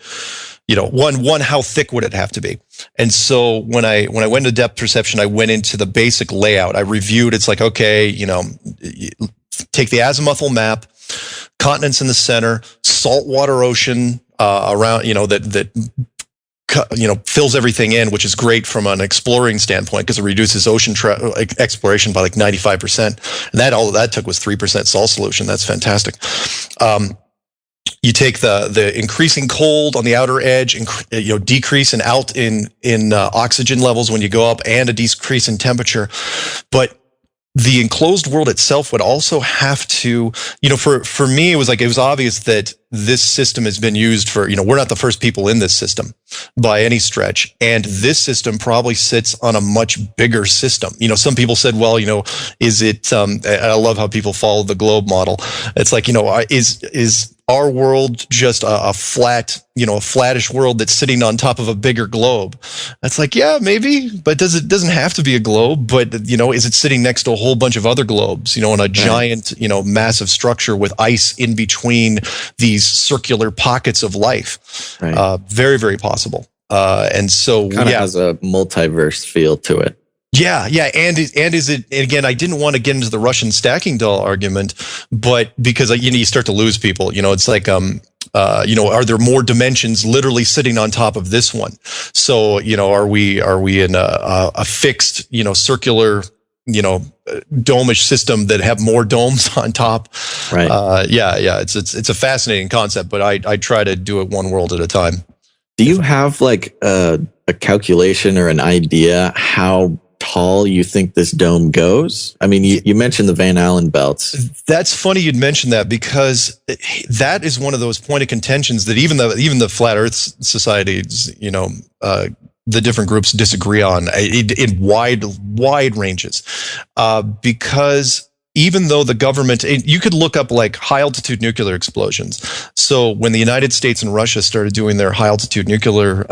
one, how thick would it have to be? And so when I went to depth perception, I went into the basic layout. I reviewed, it's like, okay, take the azimuthal map, continents in the center, saltwater ocean around, that fills everything in, which is great from an exploring standpoint because it reduces ocean exploration by like 95%. And all that took was 3% salt solution. That's fantastic. You take the increasing cold on the outer edge, decrease in oxygen levels when you go up, and a decrease in temperature. But the enclosed world itself would also have to, for me, it was obvious that this system has been used for, we're not the first people in this system by any stretch. And this system probably sits on a much bigger system. Some people said, well, is it, I love how people follow the globe model. It's like, is our world just a flat, a flattish world that's sitting on top of a bigger globe? That's like, yeah, maybe, but it doesn't have to be a globe, but is it sitting next to a whole bunch of other globes, in a giant, massive structure with ice in between these circular pockets of life? Right. Very, very possible. And so kind of has a multiverse feel to it. Yeah. And is it, again, I didn't want to get into the Russian stacking doll argument, but because, you start to lose people, it's like, are there more dimensions literally sitting on top of this one? So, are we in a fixed, circular, dome-ish system that have more domes on top? Right. It's a fascinating concept, but I try to do it one world at a time. Do you have like a calculation or an idea how tall you think this dome goes? I mean, you mentioned the Van Allen belts. That's funny you'd mention that, because that is one of those point of contentions that even the Flat Earth societies, the different groups disagree on in wide ranges, because even though the government, you could look up like high altitude nuclear explosions. So when the United States and Russia started doing their high altitude nuclear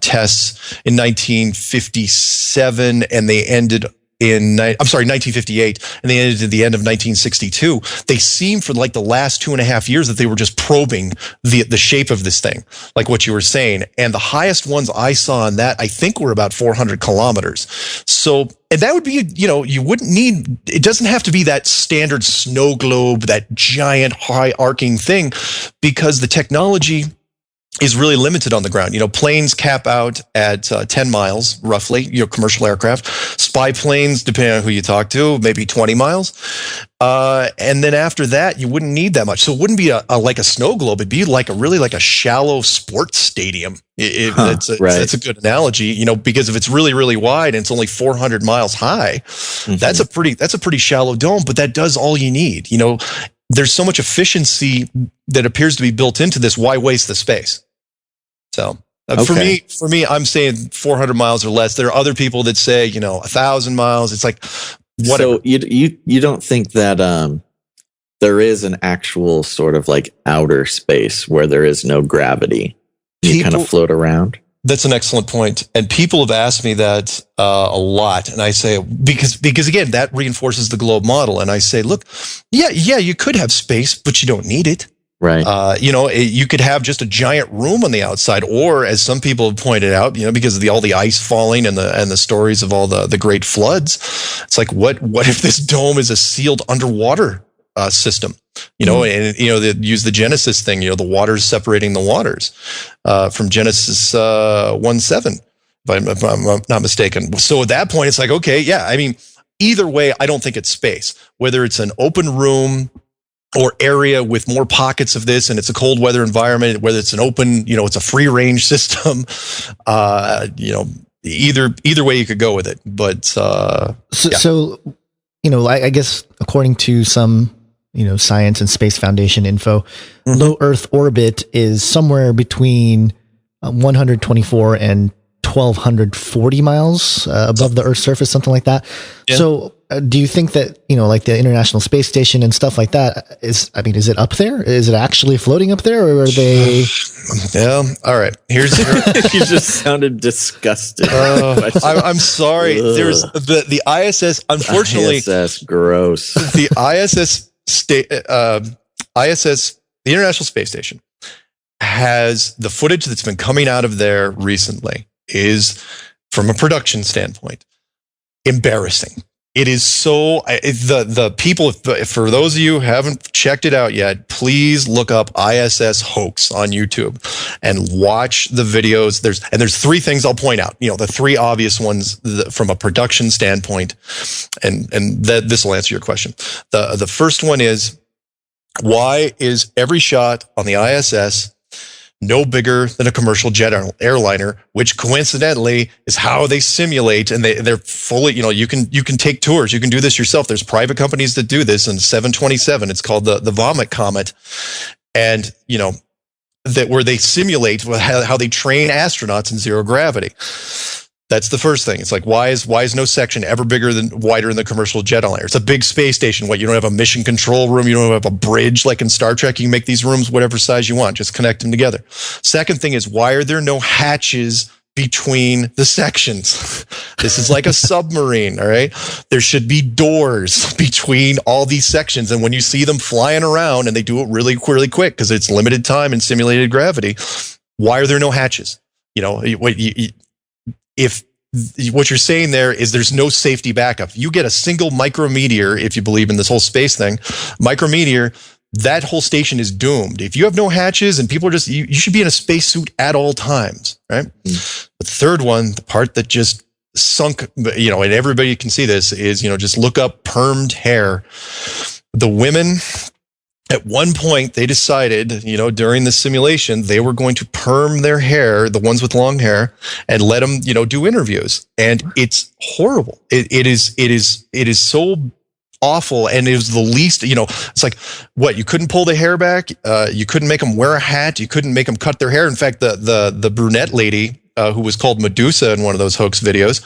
tests in 1957, and they ended in 1958, and they ended at the end of 1962. They seemed for like the last 2.5 years that they were just probing the shape of this thing, like what you were saying. And the highest ones I saw on that, I think, were about 400 kilometers. So, and that would be, you wouldn't need, it doesn't have to be that standard snow globe, that giant high arcing thing, because the technology is really limited on the ground. Planes cap out at 10 miles, roughly, commercial aircraft. Spy planes, depending on who you talk to, maybe 20 miles. And then after that, you wouldn't need that much. So it wouldn't be like a snow globe. It'd be like a shallow sports stadium. That's a good analogy, because if it's really, really wide and it's only 400 miles high, that's a pretty shallow dome, but that does all you need. There's so much efficiency that appears to be built into this. Why waste the space? So for me, I'm saying 400 miles or less. There are other people that say, 1,000 miles. It's like, whatever. So you don't think that there is an actual sort of like outer space where there is no gravity. You kind of float around. That's an excellent point. And people have asked me that a lot. And I say, because again, that reinforces the globe model. And I say, look, yeah, you could have space, but you don't need it. Right. You could have just a giant room on the outside, or as some people have pointed out, because of all the ice falling and the stories of all the great floods. It's like, what if this dome is a sealed underwater system? And they use the Genesis thing, the waters separating the waters, from Genesis 1:7, if I'm not mistaken. So at that point, it's like, okay, yeah, I mean, either way, I don't think it's space. Whether it's an open room or area with more pockets of this, and it's a cold weather environment, whether it's an open, it's a free range system, either way you could go with it. But I guess according to some Science and Space Foundation info, low Earth orbit is somewhere between 124 and 1,240 miles above the Earth's surface, something like that. Yeah. So do you think that, like the International Space Station and stuff like that is it up there? Is it actually floating up there, or are they? Yeah. All right. You just sounded disgusted. I'm sorry. Ugh. There's the ISS, unfortunately. ISS, gross. The the International Space Station, has the footage that's been coming out of there recently is, from a production standpoint, embarrassing. It is so, the people, for those of you who haven't checked it out yet, please look up ISS hoax on YouTube and watch the videos. There's three things I'll point out, the three obvious ones from a production standpoint, and this will answer your question. The first one is, why is every shot on the ISS no bigger than a commercial jet airliner, which coincidentally is how they simulate, and they're fully, you can take tours, you can do this yourself. There's private companies that do this. In 727, it's called the Vomit Comet, and where they simulate how they train astronauts in zero gravity. That's the first thing. It's like, why is no section ever wider than the commercial jet airliner? It's a big space station. You don't have a mission control room. You don't have a bridge like in Star Trek. You can make these rooms whatever size you want. Just connect them together. Second thing is, why are there no hatches between the sections? This is like a submarine, all right? There should be doors between all these sections. And when you see them flying around, and they do it really, really quick because it's limited time and simulated gravity, why are there no hatches? If what you're saying there is there's no safety backup, you get a single micrometeor, if you believe in this whole space thing, micrometeor, that whole station is doomed. If you have no hatches and people are just, you should be in a spacesuit at all times, right? Mm. The third one, the part that just sunk, and everybody can see this, is, just look up permed hair. The women, at one point, they decided, during the simulation, they were going to perm their hair, the ones with long hair, and let them, do interviews. And it's horrible. It is so awful. And it was the least, it's like, what, you couldn't pull the hair back? You couldn't make them wear a hat? You couldn't make them cut their hair? In fact, the brunette lady, who was called Medusa in one of those hoax videos,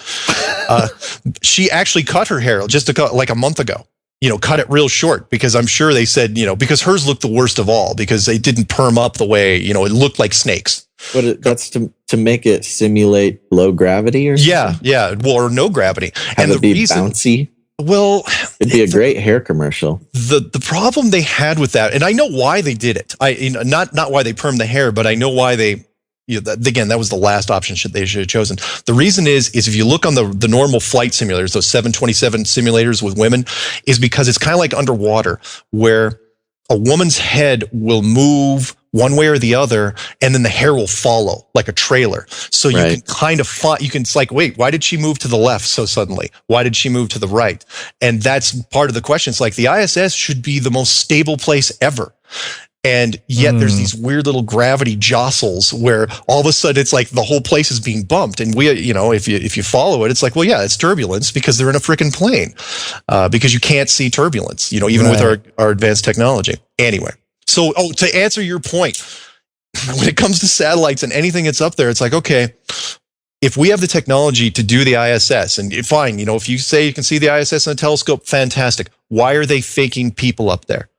she actually cut her hair just like a month ago. Cut it real short, because I'm sure they said, because hers looked the worst of all, because they didn't perm up the way, it looked like snakes. But that's to make it simulate low gravity or something? Yeah. Well, or no gravity. Have it be bouncy? Well, it'd be a great hair commercial. The problem they had with that, and I know why they did it. Not why they permed the hair, but I know why they, again, that was the last option they should have chosen. The reason is if you look on the normal flight simulators, those 727 simulators with women, is because it's kind of like underwater, where a woman's head will move one way or the other, and then the hair will follow like a trailer. So you can kind of it's like, wait, why did she move to the left so suddenly? Why did she move to the right? And that's part of the question. It's like, the ISS should be the most stable place ever. And yet there's these weird little gravity jostles where all of a sudden it's like the whole place is being bumped. And if you follow it, it's like, well, yeah, it's turbulence because they're in a freaking plane, because you can't see turbulence, even with our advanced technology. Anyway, so, to answer your point, when it comes to satellites and anything that's up there, it's like, okay, if we have the technology to do the ISS, and fine, if you say you can see the ISS in a telescope, fantastic. Why are they faking people up there?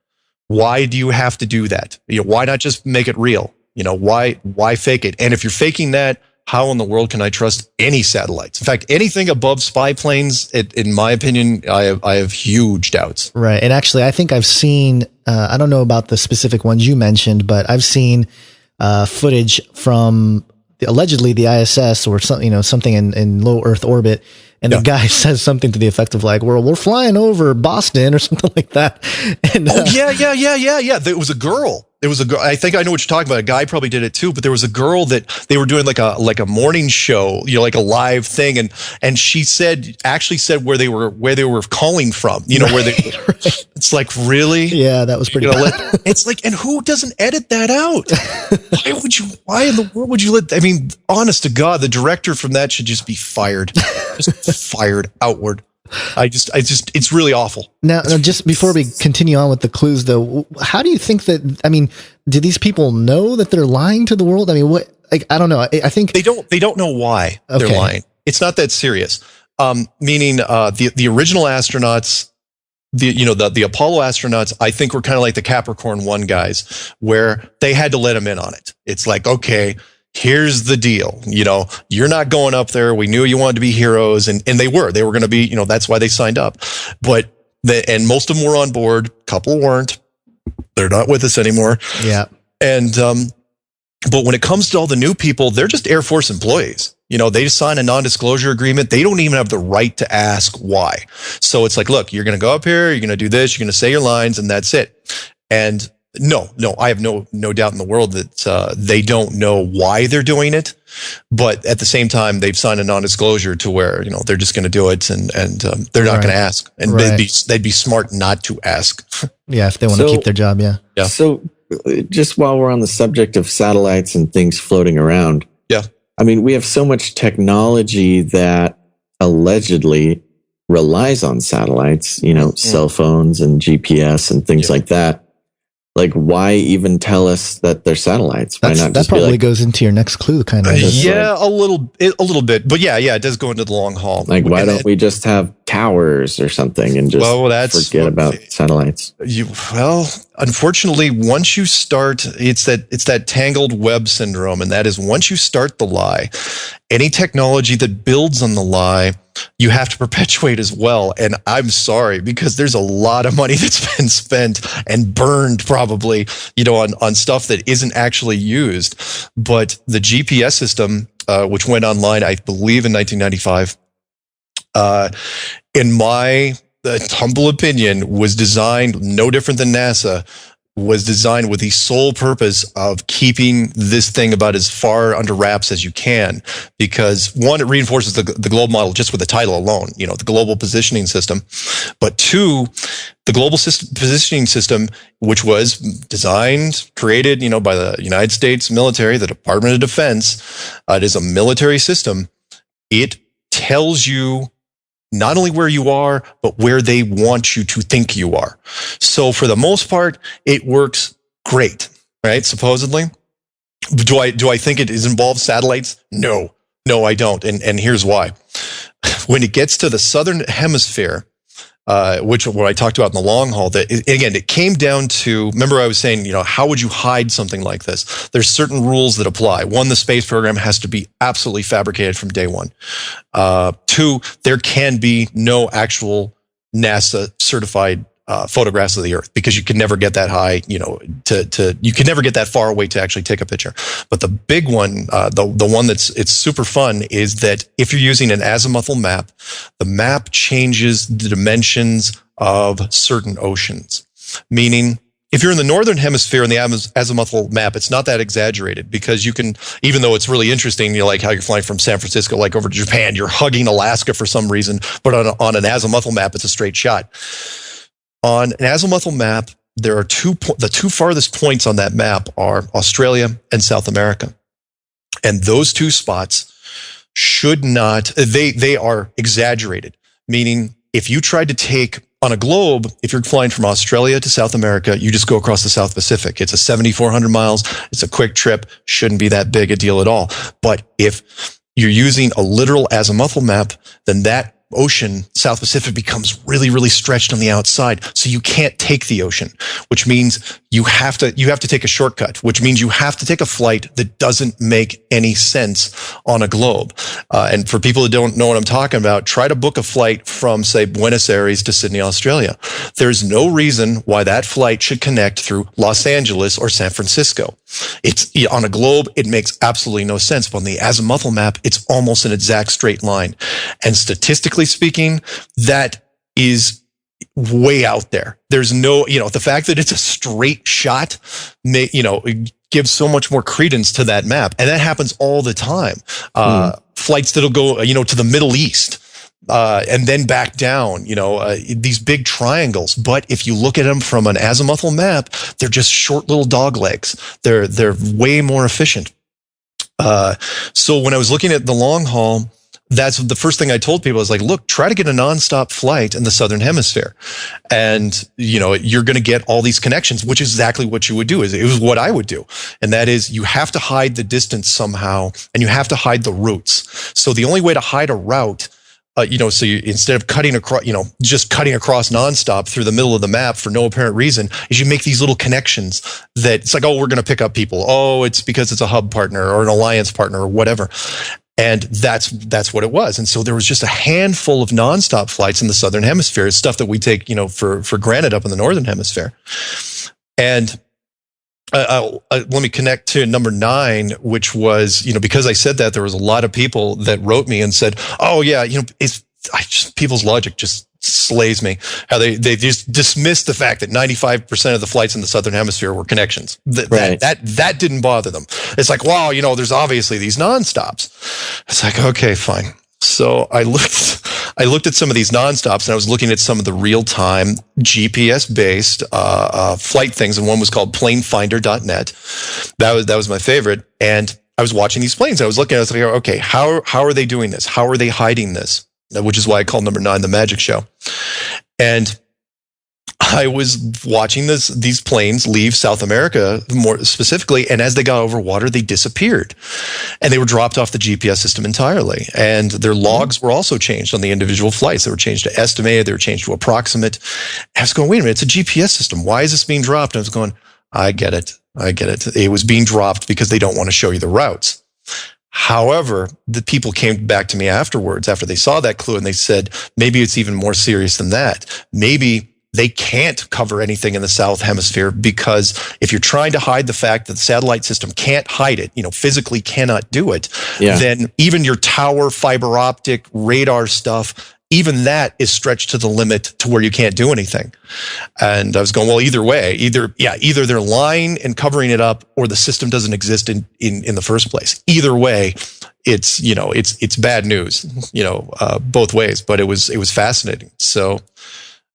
Why do you have to do that? Why not just make it real? Why fake it? And if you're faking that, how in the world can I trust any satellites? In fact, anything above spy planes, in my opinion, I have huge doubts. Right. And actually, I think I've seen, I don't know about the specific ones you mentioned, but I've seen footage from allegedly the ISS or something, something in low Earth orbit. And the guy says something to the effect of like, we're flying over Boston or something like that. And, yeah. There was a girl. I think I know what you're talking about. A guy probably did it too, but there was a girl that they were doing like a morning show, like a live thing. And she actually said where they were calling from, where they, it's like, really? Yeah, that was pretty bad. It's like, and who doesn't edit that out? Why in the world would you honest to God, the director from that should just be fired, fired outward. It's really awful. Now, just before we continue on with the clues, though, how do you think that? Do these people know that they're lying to the world? What? I don't know. I think they don't know why they're lying. It's not that serious. Meaning, the original astronauts, the Apollo astronauts, I think were kind of like the Capricorn 1 guys, where they had to let them in on it. It's like, okay, here's the deal. You're not going up there. We knew you wanted to be heroes, and they were going to be, that's why they signed up. But and most of them were on board. A couple weren't. They're not with us anymore. Yeah. And, but when it comes to all the new people, they're just Air Force employees. They just sign a non-disclosure agreement. They don't even have the right to ask why. So it's like, look, you're going to go up here. You're going to do this. You're going to say your lines, and that's it. And no, I have no doubt in the world that they don't know why they're doing it, but at the same time, they've signed a non-disclosure to where they're just going to do it, and they're not going to ask, and they'd be smart not to ask. Yeah, if they want to keep their job. Yeah. So, just while we're on the subject of satellites and things floating around, we have so much technology that allegedly relies on satellites. Cell phones and GPS and things like that. Like, why even tell us that they're satellites? Why not? That probably goes into your next clue, kind of. A little bit, but yeah, it does go into the long haul. Like, why don't we just have towers or something and just forget about satellites? Unfortunately, once you start, it's that tangled web syndrome, and that is once you start the lie, any technology that builds on the lie, you have to perpetuate as well. And I'm sorry, because there's a lot of money that's been spent and burned probably, on stuff that isn't actually used. But the GPS system, which went online, I believe in 1995, in my humble opinion, was designed no different than NASA, was designed with the sole purpose of keeping this thing about as far under wraps as you can, because one, it reinforces the globe model just with the title alone, the global positioning system. But two, the global positioning system, which was designed, created, by the United States military, the Department of Defense, it is a military system. It tells you not only where you are, but where they want you to think you are. So for the most part, it works great, right? Supposedly. Do I think it is involved satellites? No, I don't. And here's why. When it gets to the southern hemisphere, which what I talked about in the long haul, it came down to, remember I was saying, how would you hide something like this? There's certain rules that apply. One, the space program has to be absolutely fabricated from day one. Two, there can be no actual NASA certified photographs of the Earth, because you can never get that high, you can never get that far away to actually take a picture. But the big one, the one it's super fun, is that if you're using an azimuthal map, the map changes the dimensions of certain oceans. Meaning, if you're in the northern hemisphere in the azimuthal map, it's not that exaggerated, because you can, even though it's really interesting, like how you're flying from San Francisco, like over to Japan, you're hugging Alaska for some reason, but on an azimuthal map, it's a straight shot. On an azimuthal map, there are the two farthest points on that map are Australia and South America. And those two spots should not, they are exaggerated. Meaning, if you tried to take on a globe, if you're flying from Australia to South America, you just go across the South Pacific. It's a 7,400 miles. It's a quick trip. Shouldn't be that big a deal at all. But if you're using a literal azimuthal map, then that ocean, South Pacific, becomes really, really stretched on the outside. So you can't take the ocean, which means you have to take a shortcut, which means you have to take a flight that doesn't make any sense on a globe. And for people that don't know what I'm talking about, try to book a flight from, say, Buenos Aires to Sydney, Australia. There's no reason why that flight should connect through Los Angeles or San Francisco. It's on a globe, it makes absolutely no sense. But on the azimuthal map, it's almost an exact straight line. And statistically speaking, that is way out there. There's no, the fact that it's a straight shot, it gives so much more credence to that map. And that happens all the time. Flights that'll go, to the Middle East. And then back down, these big triangles. But if you look at them from an azimuthal map, they're just short little dog legs. They're way more efficient. So when I was looking at the long haul, that's the first thing I told people. I was like, look, try to get a nonstop flight in the Southern Hemisphere. And, you're going to get all these connections, which is exactly what you would do. It was what I would do. And that is, you have to hide the distance somehow, and you have to hide the routes. So the only way to hide a route, so you, instead of cutting across, just cutting across nonstop through the middle of the map for no apparent reason, is you make these little connections that it's like, oh, we're going to pick up people. Oh, it's because it's a hub partner or an alliance partner or whatever. And that's what it was. And so there was just a handful of nonstop flights in the Southern Hemisphere. It's stuff that we take, for granted up in the Northern Hemisphere. And let me connect to number 9, which was, because I said that, there was a lot of people that wrote me and said, oh yeah, people's logic just slays me. How they just dismissed the fact that 95% of the flights in the Southern Hemisphere were connections. That didn't bother them. It's like, wow, there's obviously these nonstops. It's like, okay, fine. So I looked at some of these nonstops, and I was looking at some of the real-time GPS-based flight things, and one was called planefinder.net. That was my favorite, and I was watching these planes. I was looking, I was like, okay, how are they doing this? How are they hiding this? Which is why I called number 9 the magic show. And I was watching these planes leave South America more specifically, and as they got over water, they disappeared. And they were dropped off the GPS system entirely. And their logs were also changed on the individual flights. They were changed to estimated, they were changed to approximate. I was going, wait a minute, it's a GPS system. Why is this being dropped? And I was going, I get it. It was being dropped because they don't want to show you the routes. However, the people came back to me afterwards, after they saw that clue, and they said, maybe it's even more serious than that. Maybe they can't cover anything in the South Hemisphere, because if you're trying to hide the fact that the satellite system can't hide it, physically cannot do it, then even your tower, fiber optic, radar stuff, even that is stretched to the limit to where you can't do anything. And I was going, well, either way, either they're lying and covering it up, or the system doesn't exist in the first place. Either way, it's bad news, both ways, but it was fascinating. So,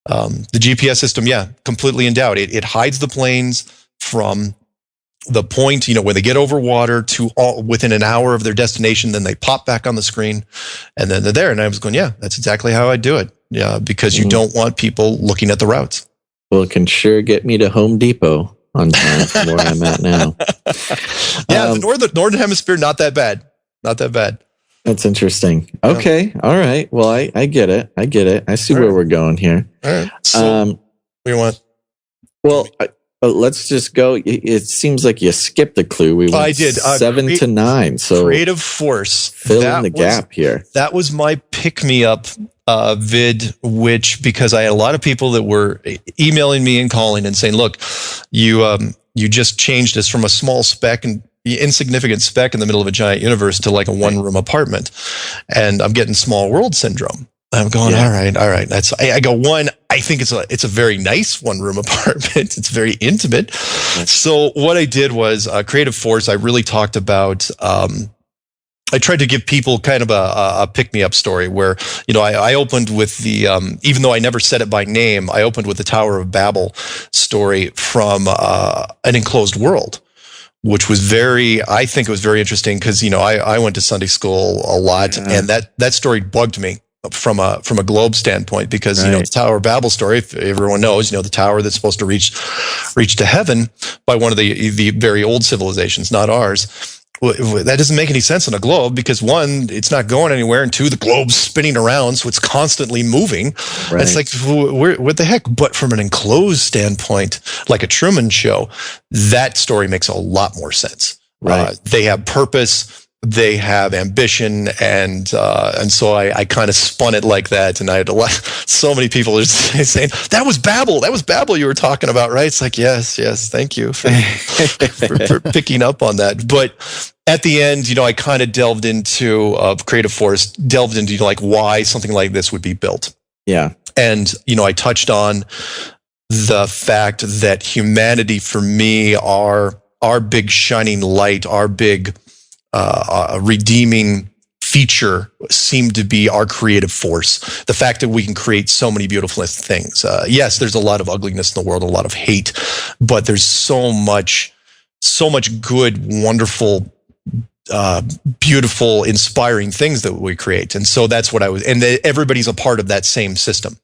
the GPS system, completely in doubt. It hides the planes from the point, when they get over water to within an hour of their destination, then they pop back on the screen, and then they're there. And I was going, that's exactly how I do it. Yeah, because you don't want people looking at the routes. Well, it can sure get me to Home Depot on time from where I'm at now. The Northern Hemisphere, not that bad. Not that bad. That's interesting. Okay. All right. Well, I get it. I see where we're going here. All right. So, what do you want? Well, let's just go. It seems like you skipped a clue. We went I did 7 to 9. So creative force. Fill in the gap here. That was my pick-me-up vid, which, because I had a lot of people that were emailing me and calling and saying, look, you just changed us from a small speck and insignificant speck in the middle of a giant universe to like a one-room apartment, and I'm getting small world syndrome. I'm going, all right. I go, one, I think it's a very nice one-room apartment. It's very intimate. So what I did was creative force. I really talked about, I tried to give people kind of a pick-me-up story where, I opened with the, even though I never said it by name, I opened with the Tower of Babel story from an enclosed world, which was I think it was very interesting because, I went to Sunday school a lot, and that story bugged me from a globe standpoint, because, the Tower of Babel story, if everyone knows, the tower that's supposed to reach to heaven by one of the very old civilizations, not ours, that doesn't make any sense on a globe because one, it's not going anywhere, and two, the globe's spinning around, so it's constantly moving. Right. It's like, what the heck? But from an enclosed standpoint, like a Truman Show, that story makes a lot more sense. Right. They have purpose, they have ambition, and so I kind of spun it like that, and I had so many people are saying that was Babel you were talking about, right? It's like yes, thank you for picking up on that. But at the end, I kind of delved into creative force, delved into like why something like this would be built. Yeah, and I touched on the fact that humanity, for me, our big shining light, our big redeeming feature seemed to be our creative force. The fact that we can create so many beautiful things. Yes, there's a lot of ugliness in the world, a lot of hate, but there's so much good, wonderful, beautiful, inspiring things that we create. And so that's what and everybody's a part of that same system.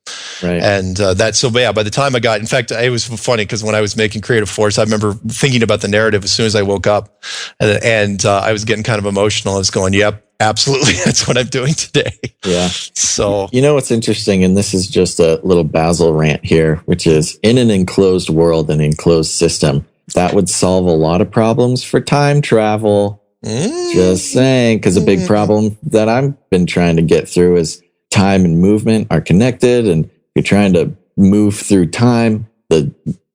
Right. And by the time in fact, it was funny because when I was making Creative Force, I remember thinking about the narrative as soon as I woke up, and I was getting kind of emotional. I was going, yep, absolutely. That's what I'm doing today. Yeah. So, what's interesting, and this is just a little Basil rant here, which is in an enclosed world, an enclosed system, that would solve a lot of problems for time travel. Just saying, because a big problem that I've been trying to get through is time and movement are connected, and you're trying to move through time. The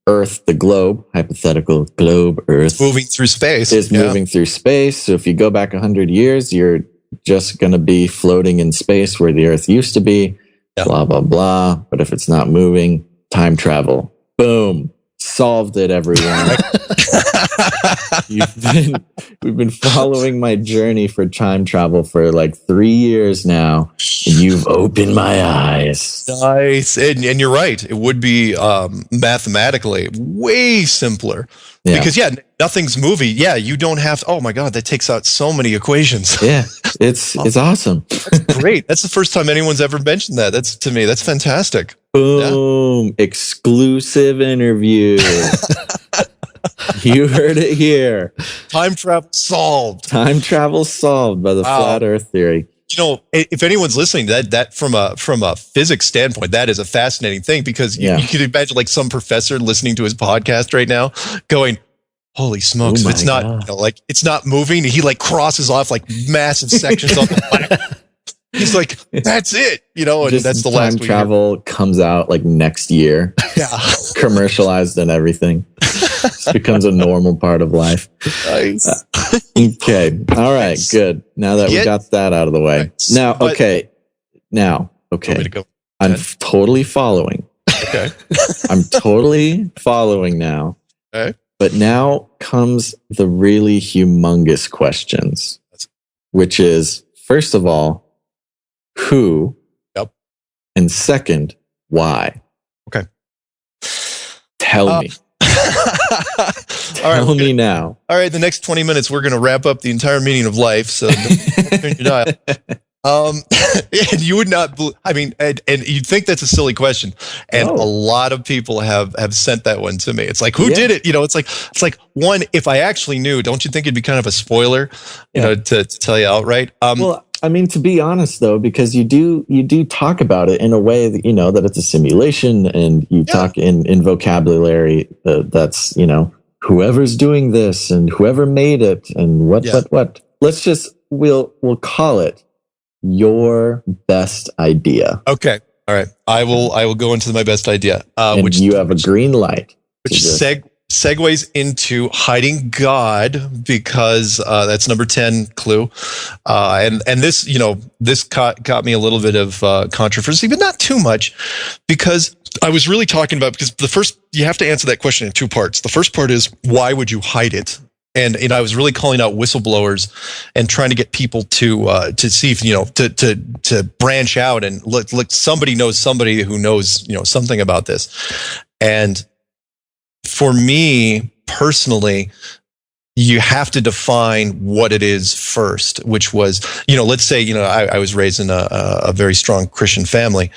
Earth, the globe, hypothetical globe, Earth, moving through space is moving through space. So if you go back 100 years, you're just going to be floating in space where the Earth used to be. Blah blah blah. But if it's not moving, time travel. Boom. Solved it, everyone. We've been following my journey for time travel for like 3 years now, and you've opened my eyes. Nice. And you're right. It would be mathematically way simpler. Yeah. Because nothing's moving. Yeah, you don't have to. Oh my God, that takes out so many equations. Yeah, it's awesome. That's great. That's the first time anyone's ever mentioned that. That's fantastic. Boom! Yeah. Exclusive interview. You heard it here. Time travel solved. Time travel solved by the flat Earth theory. If anyone's listening, that from a physics standpoint, that is a fascinating thing because you could imagine like some professor listening to his podcast right now going, holy smokes, it's not it's not moving. He like crosses off like massive sections of the planet. He's like, that's it, and that's the last time travel comes out like next year. Yeah. Commercialized and everything. It becomes a normal part of life. Nice. Okay. All right. Good. Now that we got that out of the way. Now, okay. I'm totally following. Okay. I'm totally following now. Okay. But now comes the really humongous questions, which is, first of all, who? Yep. And second, why? Okay. Tell me. Tell me now. All right, the next 20 minutes, we're going to wrap up the entire meaning of life. So turn your dial. And you would not, and you'd think that's a silly question. And a lot of people have sent that one to me. It's like, who did it? It's like one, if I actually knew, don't you think it'd be kind of a spoiler, to tell you outright? Well, to be honest though, because you do talk about it in a way that, that it's a simulation, and you talk in vocabulary that's, whoever's doing this and whoever made it and what. Let's just, we'll call it your best idea. Okay. All right. I will go into my best idea. Which you have a green light. Which segues into hiding God, because that's number 10 clue. And this, this got me a little bit of controversy, but not too much, because I was really talking about, because you have to answer that question in two parts. The first part is, why would you hide it? And I was really calling out whistleblowers and trying to get people to see if, to branch out and look, somebody knows somebody who knows, something about this. And for me personally, you have to define what it is first, which was, let's say, I was raised in a very strong Christian family.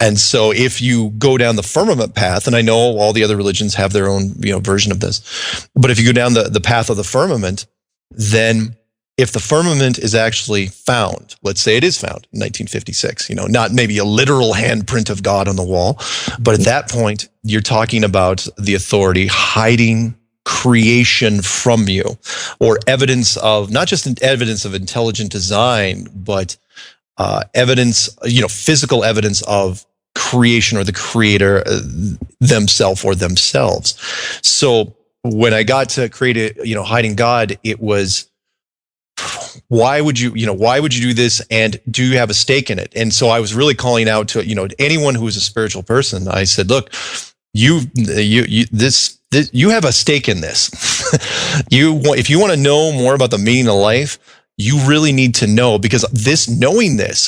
And so if you go down the firmament path, and I know all the other religions have their own, version of this, but if you go down the path of the firmament, then if the firmament is actually found, let's say it is found in 1956, not maybe a literal handprint of God on the wall, but at that point, you're talking about the authority hiding creation from you, or evidence of, not just evidence of intelligent design, but evidence, physical evidence of creation or the creator themselves or themselves. So when I got to create a, hiding God, it was, why would you do this, and do you have a stake in it? And so I was really calling out to, anyone who is a spiritual person. I said, look, you have a stake in this. If you want to know more about the meaning of life, you really need to know, because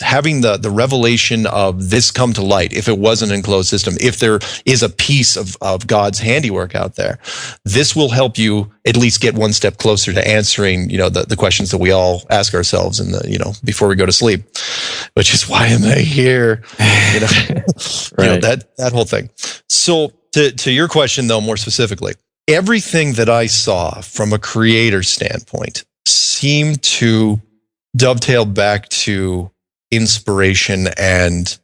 having the revelation of this come to light, if it was an enclosed system, if there is a piece of God's handiwork out there, this will help you at least get one step closer to answering, the questions that we all ask ourselves before we go to sleep, which is, why am I here? Right. That whole thing. So to your question though, more specifically, everything that I saw from a creator standpoint seemed to dovetail back to inspiration, and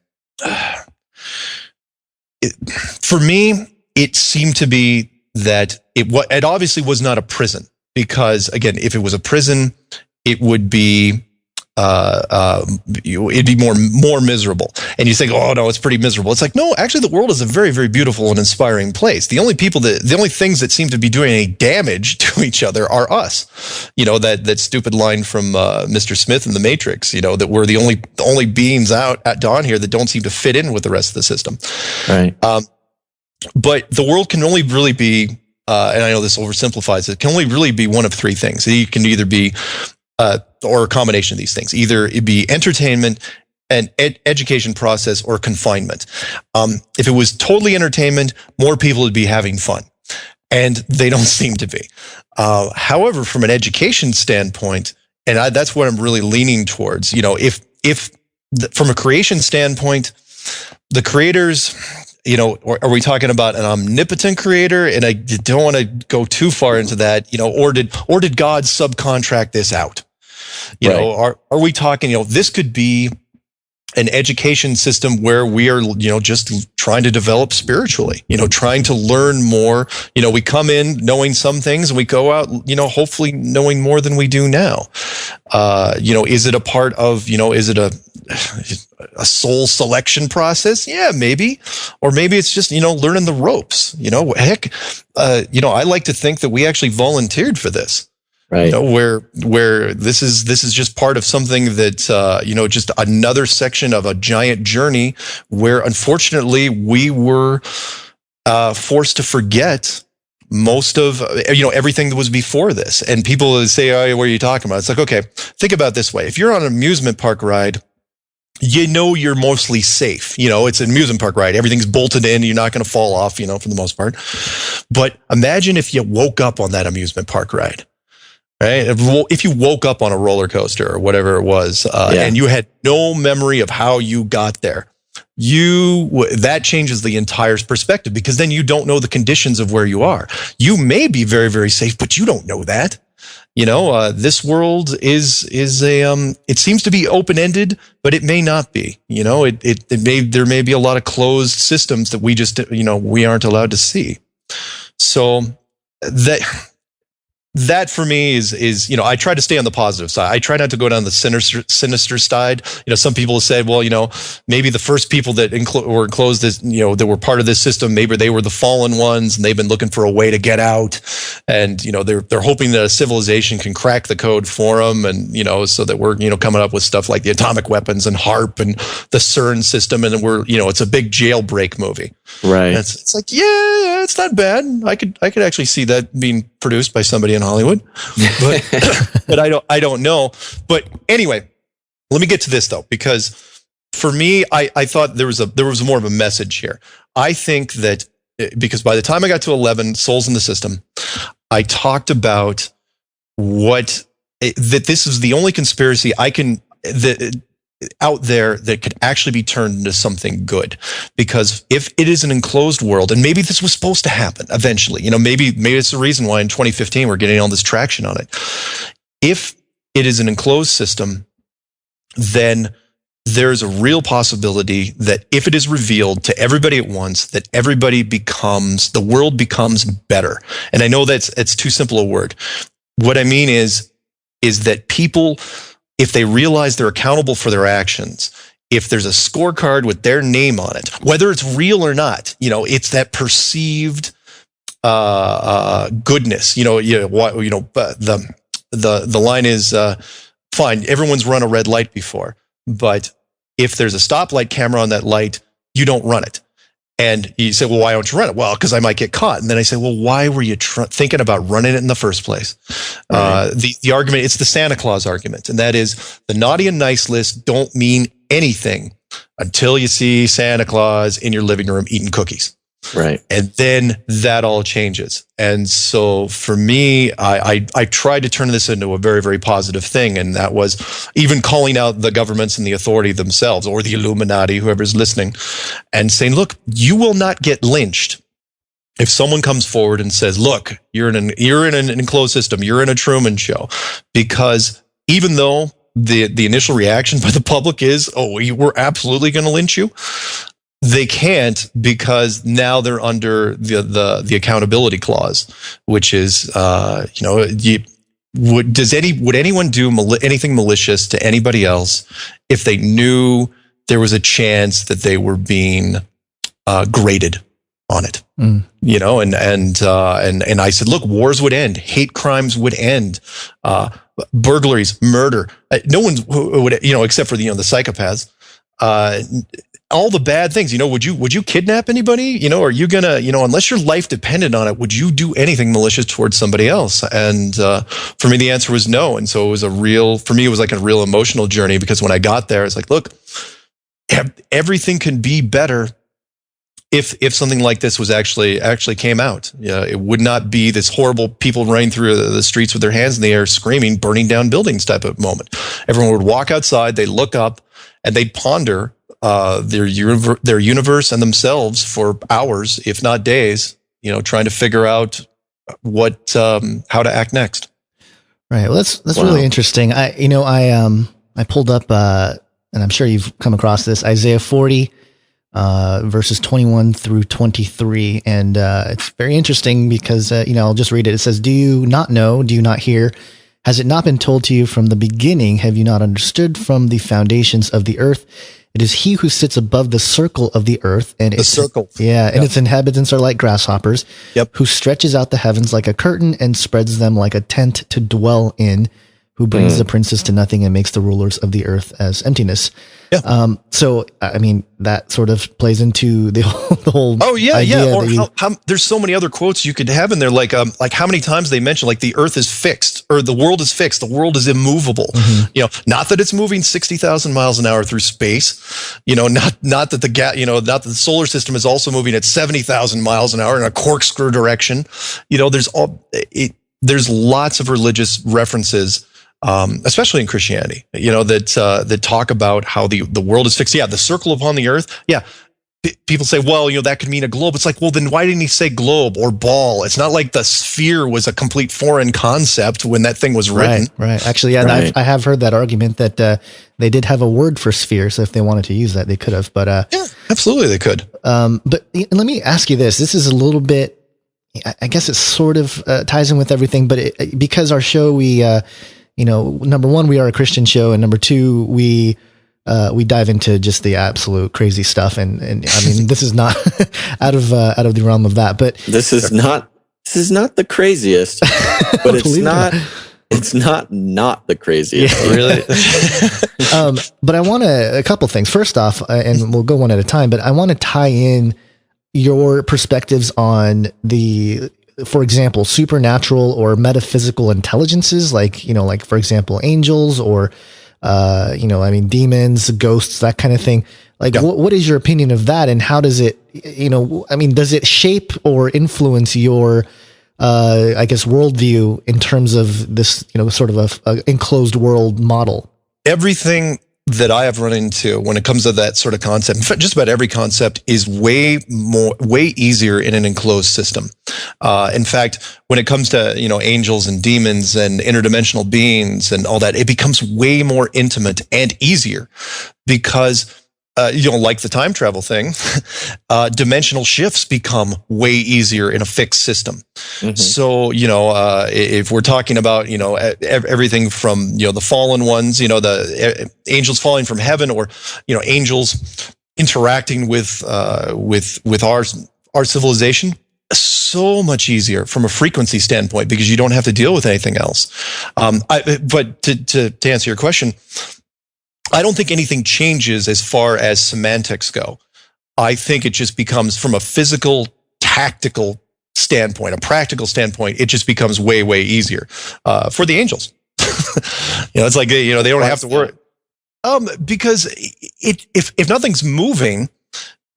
for me, it seemed to be that it obviously was not a prison, because again, if it was a prison, it would be it'd be more miserable. And you think, oh no, it's pretty miserable. It's like, no, actually the world is a very, very beautiful and inspiring place. The only things that seem to be doing any damage to each other are us. That stupid line from Mr. Smith in The Matrix, that we're the only beings out at dawn here that don't seem to fit in with the rest of the system. Right. But the world can only really be, and I know this oversimplifies it, can only really be one of three things. It can either be or a combination of these things. Either it be entertainment, an education process, or confinement. If it was totally entertainment, more people would be having fun, and they don't seem to be. However, from an education standpoint, and that's what I'm really leaning towards, from a creation standpoint, the creators, are we talking about an omnipotent creator? And I don't want to go too far into that, or did God subcontract this out? Are we talking, this could be an education system where we are, just trying to develop spiritually, trying to learn more. We come in knowing some things and we go out, hopefully knowing more than we do now. Is it a part of, is it a soul selection process? Yeah, maybe. Or maybe it's just, learning the ropes, heck, I like to think that we actually volunteered for this. Right. Where this is just part of something that, just another section of a giant journey where unfortunately we were forced to forget most of, everything that was before this. And people say, oh, what are you talking about? It's like, okay, think about it this way. If you're on an amusement park ride, you're mostly safe. It's an amusement park ride. Everything's bolted in. You're not going to fall off, for the most part. But imagine if you woke up on that amusement park ride. Right. If you woke up on a roller coaster or whatever it was, and you had no memory of how you got there, that changes the entire perspective, because then you don't know the conditions of where you are. You may be very, very safe, but you don't know that. This world is it seems to be open-ended, but it may not be. There may be a lot of closed systems that we just we aren't allowed to see. So that for me is I try to stay on the positive side. I try not to go down the sinister side. Some people have said, well, maybe the first people that were enclosed as, that were part of this system, maybe they were the fallen ones and they've been looking for a way to get out. And, they're hoping that a civilization can crack the code for them. And, so that we're, coming up with stuff like the atomic weapons and HARP and the CERN system. And we're, it's a big jailbreak movie. Right. And it's like, yeah, it's not bad. I could actually see that being produced by somebody in Hollywood, but I don't know. But anyway, let me get to this though, because for me, I thought there was more of a message here. I think that because by the time I got to 11 Souls in the System, I talked about that this is the only conspiracy out there that could actually be turned into something good. Because if it is an enclosed world, and maybe this was supposed to happen eventually, maybe it's the reason why in 2015 we're getting all this traction on it. If it is an enclosed system, then there's a real possibility that if it is revealed to everybody at once, that the world becomes better. And I know it's too simple a word. What I mean is that people, if they realize they're accountable for their actions, if there's a scorecard with their name on it, whether it's real or not, it's that perceived goodness. The line is fine. Everyone's run a red light before, but if there's a stoplight camera on that light, you don't run it. And you say, well, why don't you run it? Well, because I might get caught. And then I say, well, why were you thinking about running it in the first place? Right. The argument, it's the Santa Claus argument. And that is the naughty and nice list don't mean anything until you see Santa Claus in your living room eating cookies. Right. And then that all changes. And so for me, I tried to turn this into a very, very positive thing. And that was even calling out the governments and the authority themselves, or the Illuminati, whoever's listening, and saying, look, you will not get lynched if someone comes forward and says, look, you're in an enclosed system, you're in a Truman Show. Because even though the initial reaction by the public is, oh, we're absolutely going to lynch you, they can't, because now they're under the accountability clause, which is, would anyone do anything malicious to anybody else if they knew there was a chance that they were being graded on it? And I said, look, wars would end, hate crimes would end, burglaries, murder. No one would, except for the psychopaths. All the bad things, would you kidnap anybody? Are you gonna, unless your life depended on it, would you do anything malicious towards somebody else? And for me, the answer was no. And so it was it was like a real emotional journey, because when I got there, it's like, look, everything can be better if something like this was actually came out. It would not be this horrible people running through the streets with their hands in the air, screaming, burning down buildings type of moment. Everyone would walk outside, they look up, and they'd ponder their universe and themselves for hours, if not days, trying to figure out how to act next. Right. Well, that's really interesting. I pulled up, and I'm sure you've come across this, Isaiah 40, verses 21 through 23. And, it's very interesting because, I'll just read it. It says, do you not know? Do you not hear? Has it not been told to you from the beginning? Have you not understood from the foundations of the earth? It is he who sits above the circle of the earth, and and its inhabitants are like grasshoppers, who stretches out the heavens like a curtain and spreads them like a tent to dwell in, who brings the princes to nothing and makes the rulers of the earth as emptiness. Yeah. So, I mean, that sort of plays into the whole idea. Or there's so many other quotes you could have in there, like how many times they mention, like, the earth is fixed, or the world is fixed, the world is immovable. Mm-hmm. Not that it's moving 60,000 miles an hour through space. Not that not that the solar system is also moving at 70,000 miles an hour in a corkscrew direction. There's lots of religious references, especially in Christianity, that talk about how the world is fixed. Yeah, the circle upon the earth. Yeah. People say, well, that could mean a globe. It's like, well, then why didn't he say globe or ball? It's not like the sphere was a complete foreign concept when that thing was written. Right. Actually, yeah, right. I have heard that argument that they did have a word for sphere. So if they wanted to use that, they could have. But yeah, absolutely, they could. But let me ask you this. This is a little bit, I guess it sort of ties in with everything, but because our show, we, number one, we are a Christian show, and number two, we dive into just the absolute crazy stuff. And I mean, this is not out of the realm of that, but this is not the craziest, but it's not the craziest. Yeah. Really? But I want a couple things. First off, and we'll go one at a time, but I want to tie in your perspectives on for example, supernatural or metaphysical intelligences, like for example, angels or, demons, ghosts, that kind of thing. Like, what is your opinion of that? And how does it, does it shape or influence your, worldview in terms of this, sort of a enclosed world model? Everything that I have run into when it comes to that sort of concept, in fact, just about every concept, is way easier in an enclosed system. In fact, when it comes to, angels and demons and interdimensional beings and all that, it becomes way more intimate and easier because, like the time travel thing, dimensional shifts become way easier in a fixed system. Mm-hmm. So, if we're talking about, everything from, the fallen ones, the angels falling from heaven, or, angels interacting with our civilization, so much easier from a frequency standpoint because you don't have to deal with anything else. But to answer your question, I don't think anything changes as far as semantics go. I think it just becomes, from a physical, tactical standpoint, a practical standpoint, it just becomes way, way easier for the angels. It's like they don't have to worry. Because if nothing's moving,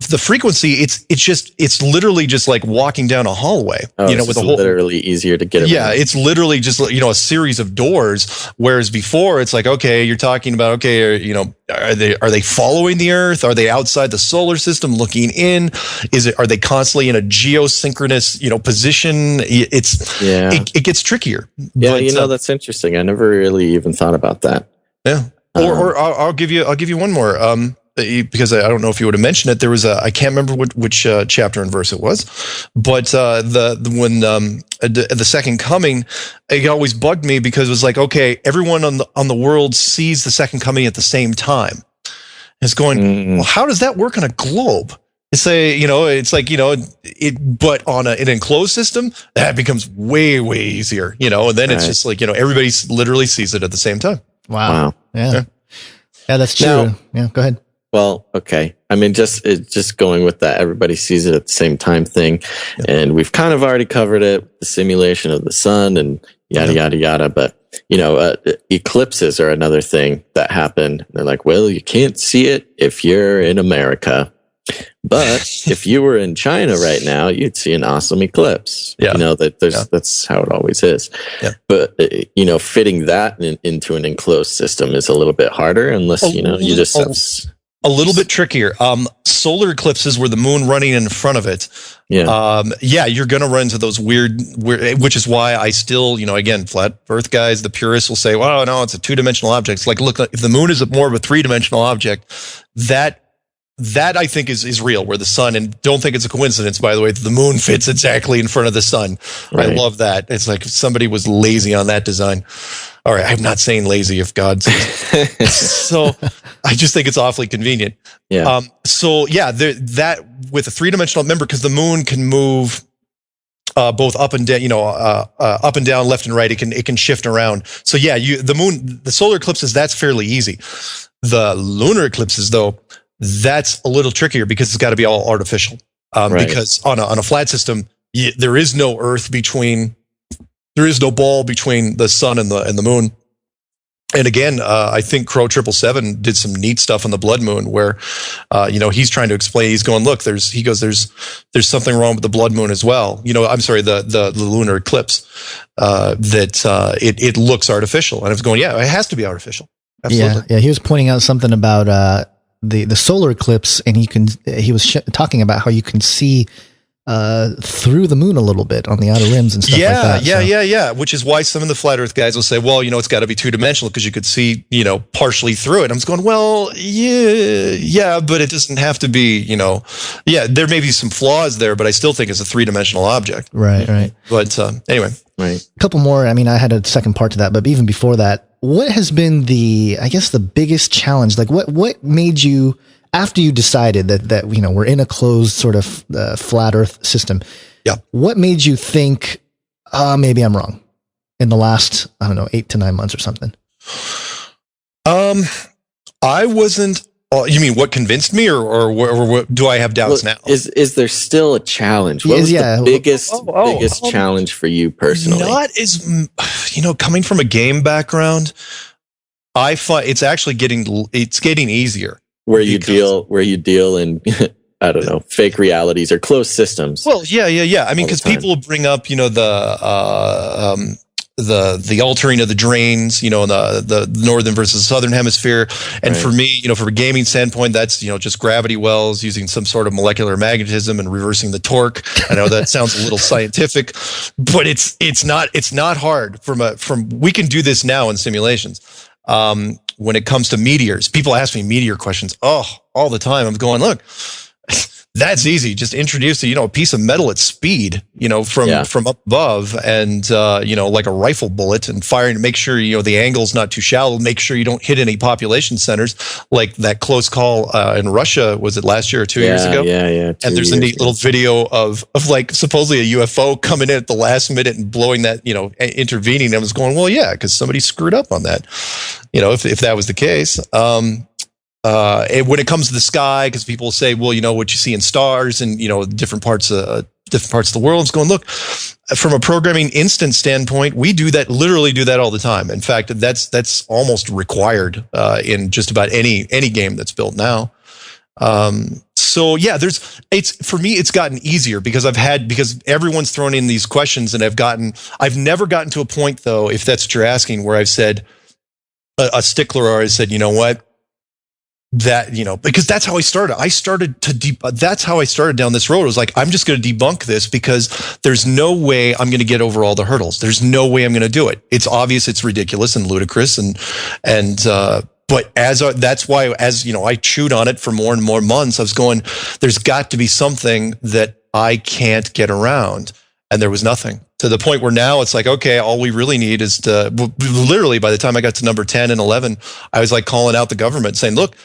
the frequency, it's literally just like walking down a hallway. With a whole, literally easier to get around. Yeah, it's literally just a series of doors. Whereas before, it's like, okay, you're talking about, okay, are they following the Earth? Are they outside the solar system looking in? Are they constantly in a geosynchronous position? It gets trickier. Yeah, but, that's interesting. I never really even thought about that. Yeah, or I'll give you one more. Because I don't know if you would have mentioned it, there was I can't remember which chapter and verse it was, but when the second coming, it always bugged me because it was like, okay, everyone on the world sees the second coming at the same time. And it's going, well, how does that work on a globe? It's but on an enclosed system, that becomes way, way easier, and then it's just like, everybody literally sees it at the same time. Wow. Yeah, that's true. Now, yeah, go ahead. Well, okay. I mean, just going with that, everybody sees it at the same time thing. Yep. And we've kind of already covered it, the simulation of the sun and yada, yada, yada. But, eclipses are another thing that happen. They're like, well, you can't see it if you're in America. But if you were in China right now, you'd see an awesome eclipse. Yeah. That's how it always is. Yeah. But, fitting that into an enclosed system is a little bit harder unless, you just have... A little bit trickier. Solar eclipses where the moon running in front of it. Yeah. You're going to run into those weird, which is why I still, again, flat earth guys, the purists will say, well, no, it's a two-dimensional object. It's like, look, if the moon is more of a three-dimensional object, that I think is real, where the sun, and don't think it's a coincidence, by the way, that the moon fits exactly in front of the sun. Right. I love that. It's like somebody was lazy on that design. All right, I'm not saying lazy if God says. So I just think it's awfully convenient. Yeah. That with a three-dimensional, remember, because the moon can move both up and down, up and down, left and right. It can shift around. So the solar eclipses, that's fairly easy. The lunar eclipses, though, that's a little trickier because it's got to be all artificial. Because on a flat system, there is no Earth between. There is no ball between the sun and the moon. And again, I think Crow 777 did some neat stuff on the blood moon where, he's trying to explain. He's going, look, there's something wrong with the blood moon as well. I'm sorry, the lunar eclipse. It looks artificial, and I was going, yeah, it has to be artificial. Absolutely. Yeah. He was pointing out something about the solar eclipse, and he was talking about how you can see through the moon a little bit on the outer rims and stuff like that. Yeah. Which is why some of the flat Earth guys will say, well, it's got to be two-dimensional because you could see, partially through it. I'm just going, well, yeah, but it doesn't have to be, there may be some flaws there, but I still think it's a three-dimensional object. Right. But anyway. Right. A couple more. I mean, I had a second part to that, but even before that, what has been the biggest challenge? Like what made you, after you decided that we're in a closed sort of flat Earth system, what made you think, maybe I'm wrong in the last, 8 to 9 months or something? I wasn't. You mean what convinced me, or what, do I have doubts now? Is there still a challenge? What was the biggest challenge for you personally? Not as, coming from a game background, I find it's actually getting easier. Where you deal in, I don't know, fake realities or closed systems. Well, yeah. I mean, because people will bring up, the altering of the drains, you know, in the northern versus southern hemisphere. And for me, you know, from a gaming standpoint, that's, you know, just gravity wells using some sort of molecular magnetism and reversing the torque. I know that sounds a little scientific, but it's not hard we can do this now in simulations. When it comes to meteors, people ask me meteor questions. All the time. I'm going, look, that's easy. Just introduce a piece of metal at speed, you know, from up above, and you know, like a rifle bullet, and firing to make sure, you know, the angle's not too shallow. Make sure you don't hit any population centers, like that close call in Russia. Was it last year or 2 years ago? Yeah. And there's a neat little video of like supposedly a UFO coming in at the last minute and blowing that, you know, intervening. I was going, well, yeah, because somebody screwed up on that. You know, if that was the case. And when it comes to the sky, because people say, well, you know, what you see in stars and, you know, different parts of the world. It's going, look, from a programming instance standpoint, we literally do that all the time. In fact, that's almost required in just about any game that's built now. So yeah, for me, it's gotten easier because everyone's thrown in these questions, and I've never gotten to a point, though, if that's what you're asking, where I've said a stickler, or I said, you know what? That, you know, because that's how I started. That's how I started down this road. It was like, I'm just going to debunk this because there's no way I'm going to get over all the hurdles. There's no way I'm going to do it. It's obvious, it's ridiculous and ludicrous, but that's why, as you know, I chewed on it for more and more months. I was going, there's got to be something that I can't get around. And there was nothing, to the point where now it's like, okay, all we really need is literally, by the time I got to number 10 and 11, I was like calling out the government saying, look,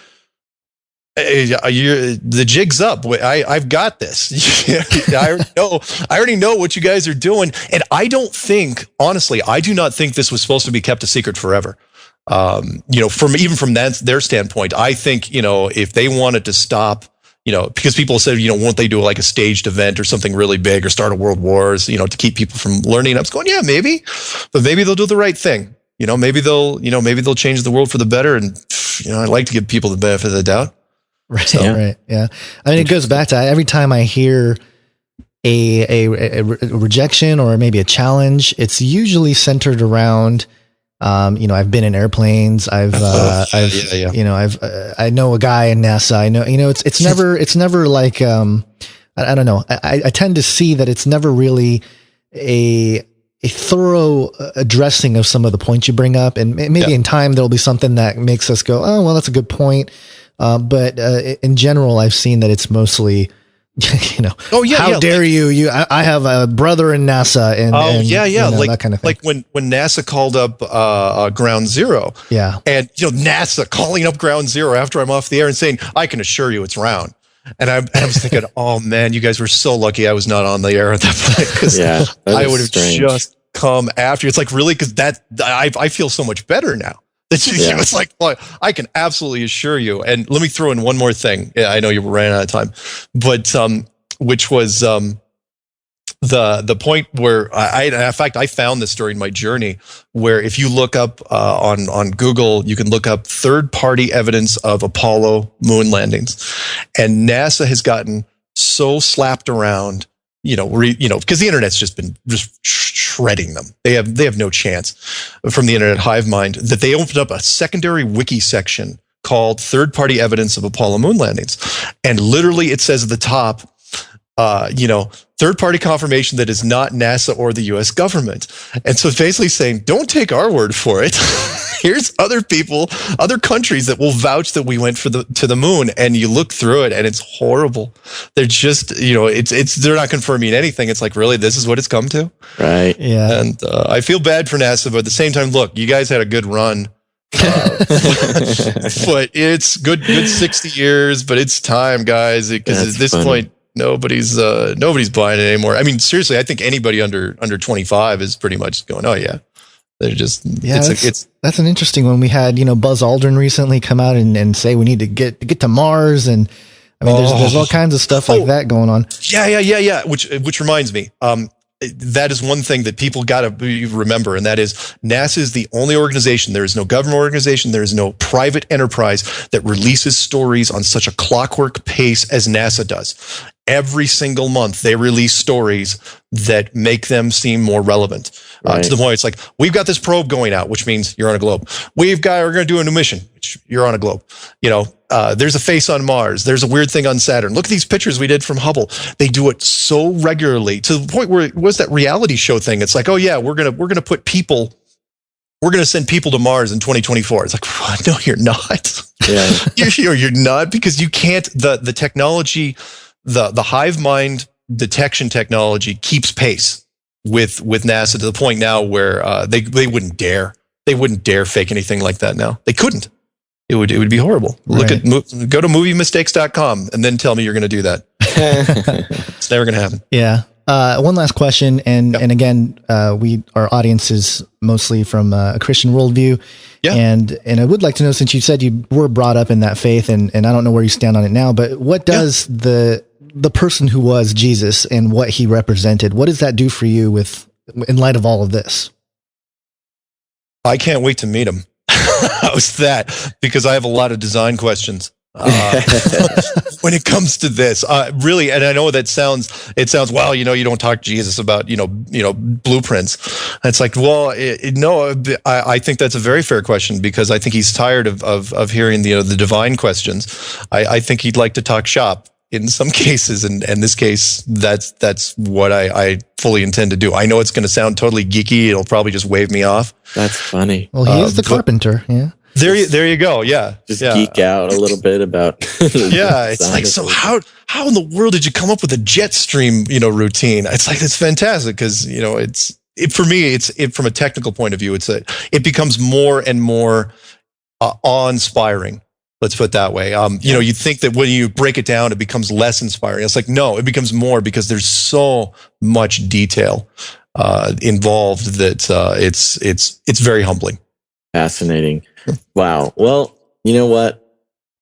the jig's up. I've got this. I already know what you guys are doing. And I do not think this was supposed to be kept a secret forever. You know, from their standpoint, I think, you know, if they wanted to stop, you know, because people said, you know, won't they do like a staged event or something really big, or start a world wars, you know, to keep people from learning? I was going, yeah, maybe, but maybe they'll do the right thing. You know, maybe they'll change the world for the better. And, you know, I'd like to give people the benefit of the doubt. Right. So. Right. Yeah. I mean, it goes back to every time I hear a rejection or maybe a challenge, it's usually centered around, you know, I've been in airplanes. I know a guy in NASA. I know, you know, it's never like, I don't know. I tend to see that it's never really a thorough addressing of some of the points you bring up. And maybe in time, there'll be something that makes us go, oh, well, that's a good point. But in general, I've seen that it's mostly, you know, how dare you? I have a brother in NASA, and you know, like that kind of thing. Like when NASA called up Ground Zero, and you know, NASA calling up Ground Zero after I'm off the air and saying, I can assure you it's round. And I was thinking, oh man, you guys were so lucky I was not on the air at that point, because I would have just come after you. It's like, really, because I feel so much better now. It's like, well, I can absolutely assure you. And let me throw in one more thing. Yeah, I know you were running out of time, but which was the point where in fact, I found this during my journey, where if you look up on Google, you can look up third-party evidence of Apollo moon landings, and NASA has gotten so slapped around. You know, because the internet's just been shredding them. They have no chance from the internet hive mind, that they opened up a secondary wiki section called third-party evidence of Apollo moon landings. And literally it says at the top, you know, third-party confirmation that is not NASA or the US government. And so it's basically saying, don't take our word for it. Here's other people, other countries that will vouch that we went to the moon. And you look through it and it's horrible. They're just, you know, they're not confirming anything. It's like, really, this is what it's come to? Right. Yeah. And I feel bad for NASA, but at the same time, look, you guys had a good run. But it's good 60 years, but it's time, guys, because at this point, nobody's buying it anymore. I mean, seriously, I think anybody under 25 is pretty much going, oh yeah. They're just, that's an interesting one. We had, you know, Buzz Aldrin recently come out and say we need to get to Mars, and I mean, there's all kinds of stuff like that going on. Yeah. Which reminds me, that is one thing that people got to remember, and that is NASA is the only organization. There is no government organization. There is no private enterprise that releases stories on such a clockwork pace as NASA does. every single month they release stories that make them seem more relevant. To the point it's like, we've got this probe going out, which means you're on a globe. We're going to do a new mission, which you're on a globe. There's a face on Mars. There's a weird thing on Saturn. Look at these pictures we did from Hubble. They do it so regularly to the point where it was that reality show thing. It's like, oh yeah, we're going to put people, we're going to send people to Mars in 2024. It's like, what? No, you're not. Yeah. you're not, because you can't, the technology, the hive mind detection technology keeps pace with NASA to the point now where they wouldn't dare fake anything like that now. They couldn't. It would be horrible. Go to moviemistakes.com and then tell me you're going to do that. It's never going to happen. Yeah. One last question, and again, our audience is mostly from a Christian worldview, and I would like to know, since you said you were brought up in that faith, and I don't know where you stand on it now, but what does the person who was Jesus and what he represented, what does that do for you in light of all of this? I can't wait to meet him. How's that? Because I have a lot of design questions. When it comes to this, really, and I know that it sounds, well, you don't talk to Jesus about, blueprints. And it's like, well, no, I think that's a very fair question, because I think he's tired of hearing the divine questions. I think he'd like to talk shop in some cases, and in this case, that's what I fully intend to do. I know it's going to sound totally geeky. It'll probably just wave me off. That's funny. Well, he is the carpenter. Yeah. There you go. Yeah. Just geek out a little bit about. Yeah. It's like, so how in the world did you come up with a jet stream, routine? It's like, it's fantastic. Cause for me, from a technical point of view, it becomes more and more awe-inspiring. Let's put it that way. You think that when you break it down, it becomes less inspiring. It's like, no, it becomes more, because there's so much detail involved that it's very humbling. Fascinating. Wow. Well, you know what?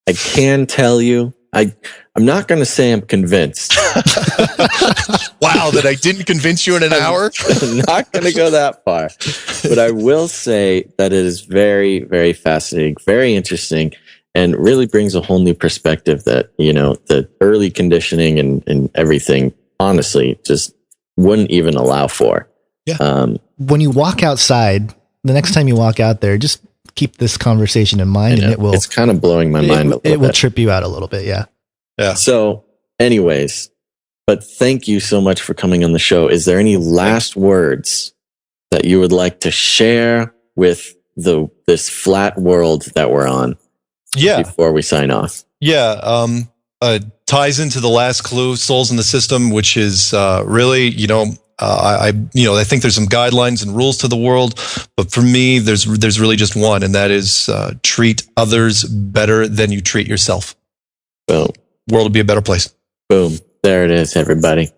I can tell you, I'm not going to say I'm convinced. Wow, that I didn't convince you in an hour? I'm not going to go that far. But I will say that it is very, very fascinating, very interesting, and really brings a whole new perspective that, the early conditioning and everything, honestly, just wouldn't even allow for. Yeah. When you walk outside, the next time you walk out there, just keep this conversation in mind, and it's kind of blowing my mind a little bit. It will trip you out a little bit. Yeah. Yeah. So anyways, but thank you so much for coming on the show. Is there any last words that you would like to share with this flat world that we're on? Yeah. Before we sign off. Yeah. Ties into the last clue, souls in the system, which is really, I think there's some guidelines and rules to the world, but for me, there's really just one, and that is treat others better than you treat yourself. Boom. World will be a better place. Boom. There it is, everybody.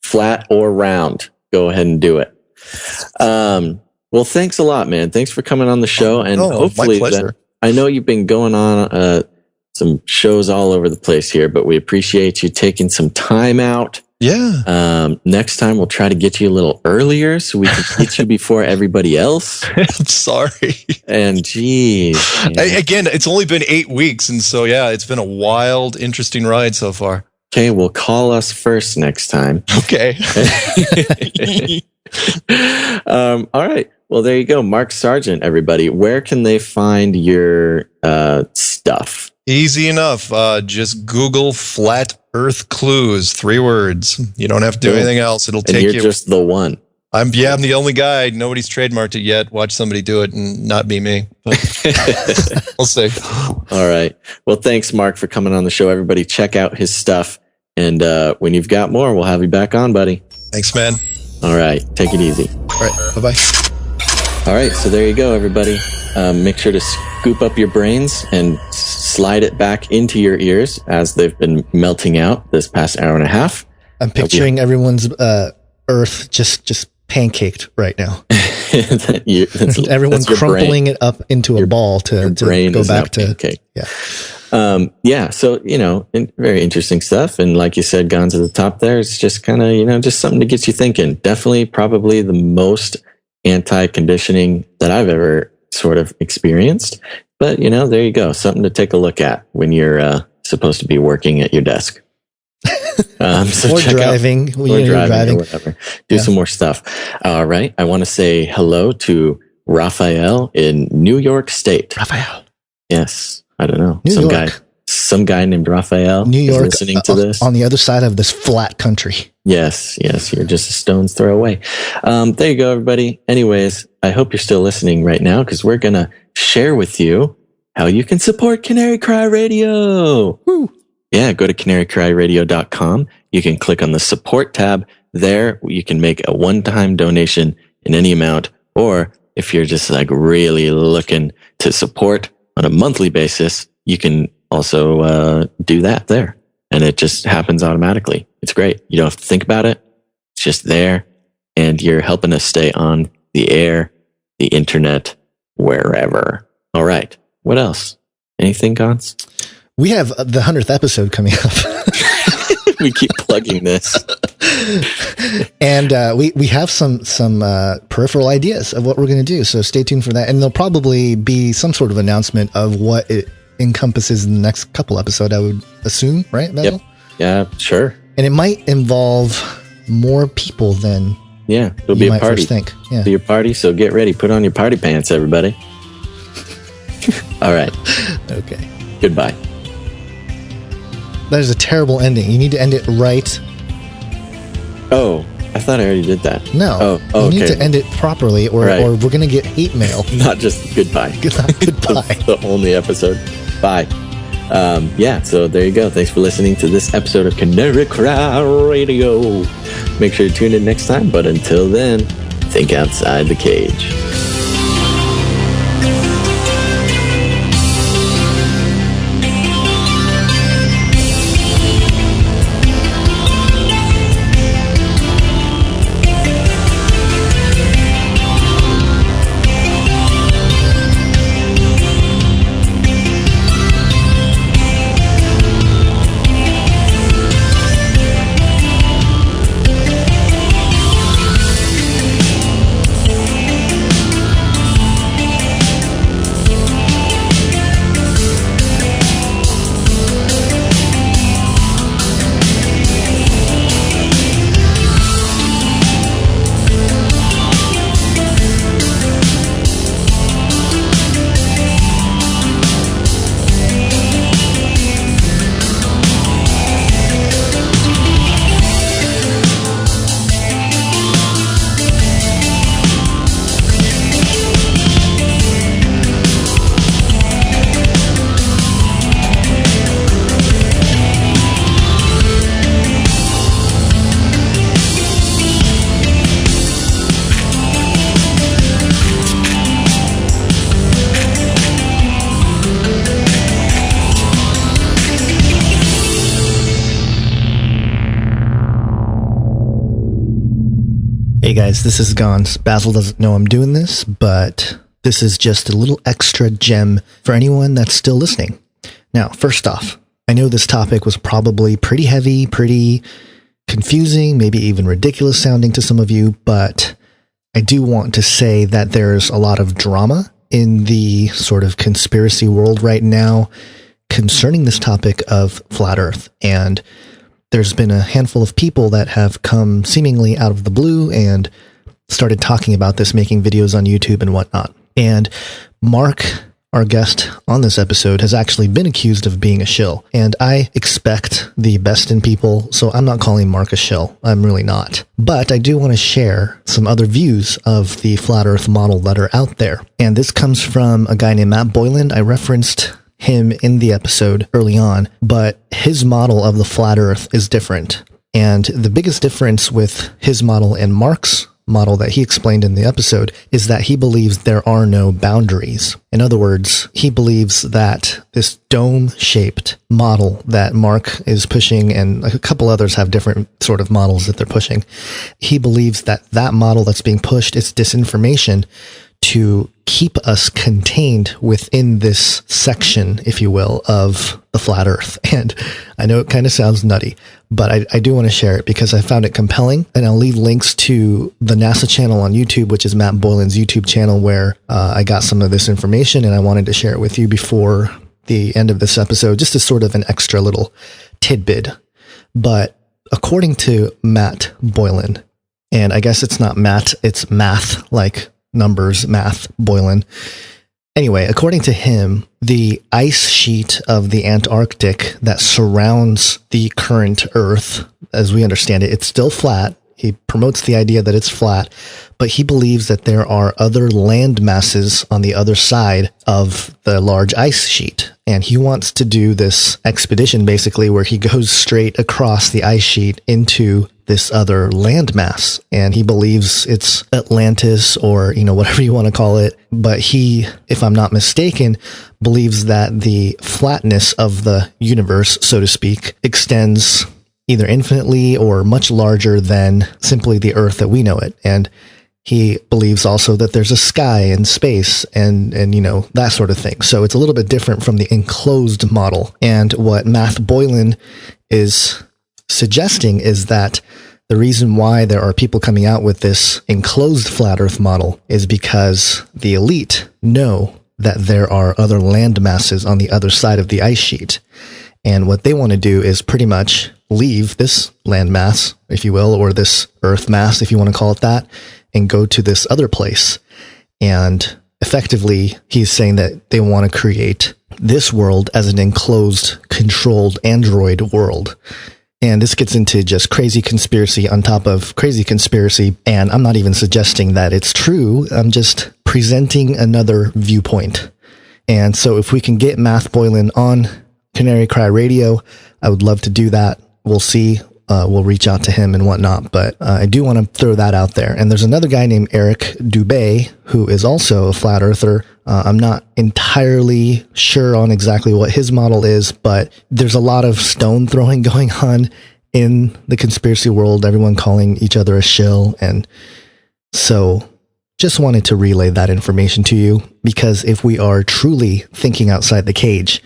Flat or round. Go ahead and do it. Well, thanks a lot, man. Thanks for coming on the show, and hopefully, my pleasure. I know you've been going on some shows all over the place here, but we appreciate you taking some time out. Yeah. Next time we'll try to get you a little earlier so we can get you before everybody else. I'm sorry. And geez. Again, it's only been 8 weeks. And so, it's been a wild, interesting ride so far. Okay. Well, call us first next time. Okay. All right. Well, there you go. Mark Sargent, everybody. Where can they find your stuff? Easy enough. Just Google Flat Earth Clues, 3 words. You don't have to do anything else. It'll take you. You're just the one. I'm the only guy. Nobody's trademarked it yet. Watch somebody do it and not be me. But we'll see. All right. Well, thanks, Mark, for coming on the show. Everybody check out his stuff. And when you've got more, we'll have you back on, buddy. Thanks, man. All right. Take it easy. All right. Bye-bye. All right, so there you go, everybody. Make sure to scoop up your brains and slide it back into your ears as they've been melting out this past hour and a half. I'm picturing everyone's earth just pancaked right now. Everyone crumpling it up into a ball to go back to pancake. Yeah. So, very interesting stuff. And like you said, gone to the top there, it's just kind of, just something to get you thinking. Definitely probably the most anti-conditioning that I've ever sort of experienced. But, there you go. Something to take a look at when you're supposed to be working at your desk. So or check driving. out, or driving or whatever. Do some more stuff. All right. I want to say hello to Raphael in New York State. Raphael. Yes. I don't know. New York. Some guy named Raphael New York, is listening to this. On the other side of this flat country. Yes. You're just a stone's throw away. There you go, everybody. Anyways, I hope you're still listening right now because we're going to share with you how you can support Canary Cry Radio. Woo. Yeah, go to canarycryradio.com. You can click on the support tab. There, you can make a one-time donation in any amount. Or if you're just like really looking to support on a monthly basis, you can also do that there. And it just happens automatically. It's great. You don't have to think about it. It's just there. And you're helping us stay on the air, the internet, wherever. All right. What else? Anything, Gons? We have the 100th episode coming up. We keep plugging this. And we have some peripheral ideas of what we're going to do. So stay tuned for that. And there'll probably be some sort of announcement of what it encompasses in the next couple episodes, I would assume, right, Basil? Yep. Yeah, sure. And it might involve more people than it'll be a party. Think. Yeah. It'll be a party, so get ready. Put on your party pants, everybody. All right. Okay. Goodbye. That is a terrible ending. You need to end it right. Oh, I thought I already did that. No. Oh, you need to end it properly or we're going to get hate mail. Not just goodbye. Goodbye. the only episode. Bye. So there you go. Thanks for listening to this episode of Canary Cry Radio. Make sure to tune in next time. But until then, think outside the cage. Hey guys, this is Gons. Basil doesn't know I'm doing this, but this is just a little extra gem for anyone that's still listening. Now, first off, I know this topic was probably pretty heavy, pretty confusing, maybe even ridiculous sounding to some of you, but I do want to say that there's a lot of drama in the sort of conspiracy world right now concerning this topic of flat Earth. And there's been a handful of people that have come seemingly out of the blue and started talking about this, making videos on YouTube and whatnot. And Mark, our guest on this episode, has actually been accused of being a shill. And I expect the best in people, so I'm not calling Mark a shill. I'm really not. But I do want to share some other views of the flat Earth model that are out there. And this comes from a guy named Matt Boylan. I referenced him in the episode early on, but his model of the flat Earth is different. And the biggest difference with his model and Mark's model that he explained in the episode is that he believes there are no boundaries. In other words, he believes that this dome-shaped model that Mark is pushing, and a couple others have different sort of models that they're pushing, he believes that that model that's being pushed is disinformation to keep us contained within this section, if you will, of the flat Earth. And I know it kind of sounds nutty, but I do want to share it because I found it compelling. And I'll leave links to the NASA channel on YouTube, which is Matt Boylan's YouTube channel, where I got some of this information and I wanted to share it with you before the end of this episode, just as sort of an extra little tidbit. But according to Matt Boylan, and I guess it's not Matt, it's math, like numbers, math, Boylan. Anyway, according to him, the ice sheet of the Antarctic that surrounds the current Earth, as we understand it, it's still flat. He promotes the idea that it's flat, but he believes that there are other land masses on the other side of the large ice sheet. And he wants to do this expedition basically where he goes straight across the ice sheet into this other landmass. And he believes it's Atlantis or, whatever you want to call it. But he, if I'm not mistaken, believes that the flatness of the universe, so to speak, extends either infinitely or much larger than simply the Earth that we know it. And he believes also that there's a sky and space and that sort of thing. So it's a little bit different from the enclosed model. And what Matt Boylan is suggesting is that the reason why there are people coming out with this enclosed flat Earth model is because the elite know that there are other land masses on the other side of the ice sheet. And what they want to do is pretty much leave this land mass, if you will, or this Earth mass, if you want to call it that, and go to this other place. And effectively, he's saying that they want to create this world as an enclosed, controlled android world. And this gets into just crazy conspiracy on top of crazy conspiracy. And I'm not even suggesting that it's true. I'm just presenting another viewpoint. And so if we can get Matt Boylan on Canary Cry Radio, I would love to do that. We'll see. We'll reach out to him and whatnot, but I do want to throw that out there. And there's another guy named Eric Dubé, who is also a flat earther. I'm not entirely sure on exactly what his model is, but there's a lot of stone throwing going on in the conspiracy world, everyone calling each other a shill. And so just wanted to relay that information to you, because if we are truly thinking outside the cage,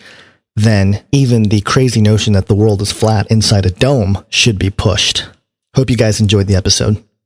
then even the crazy notion that the world is flat inside a dome should be pushed. Hope you guys enjoyed the episode.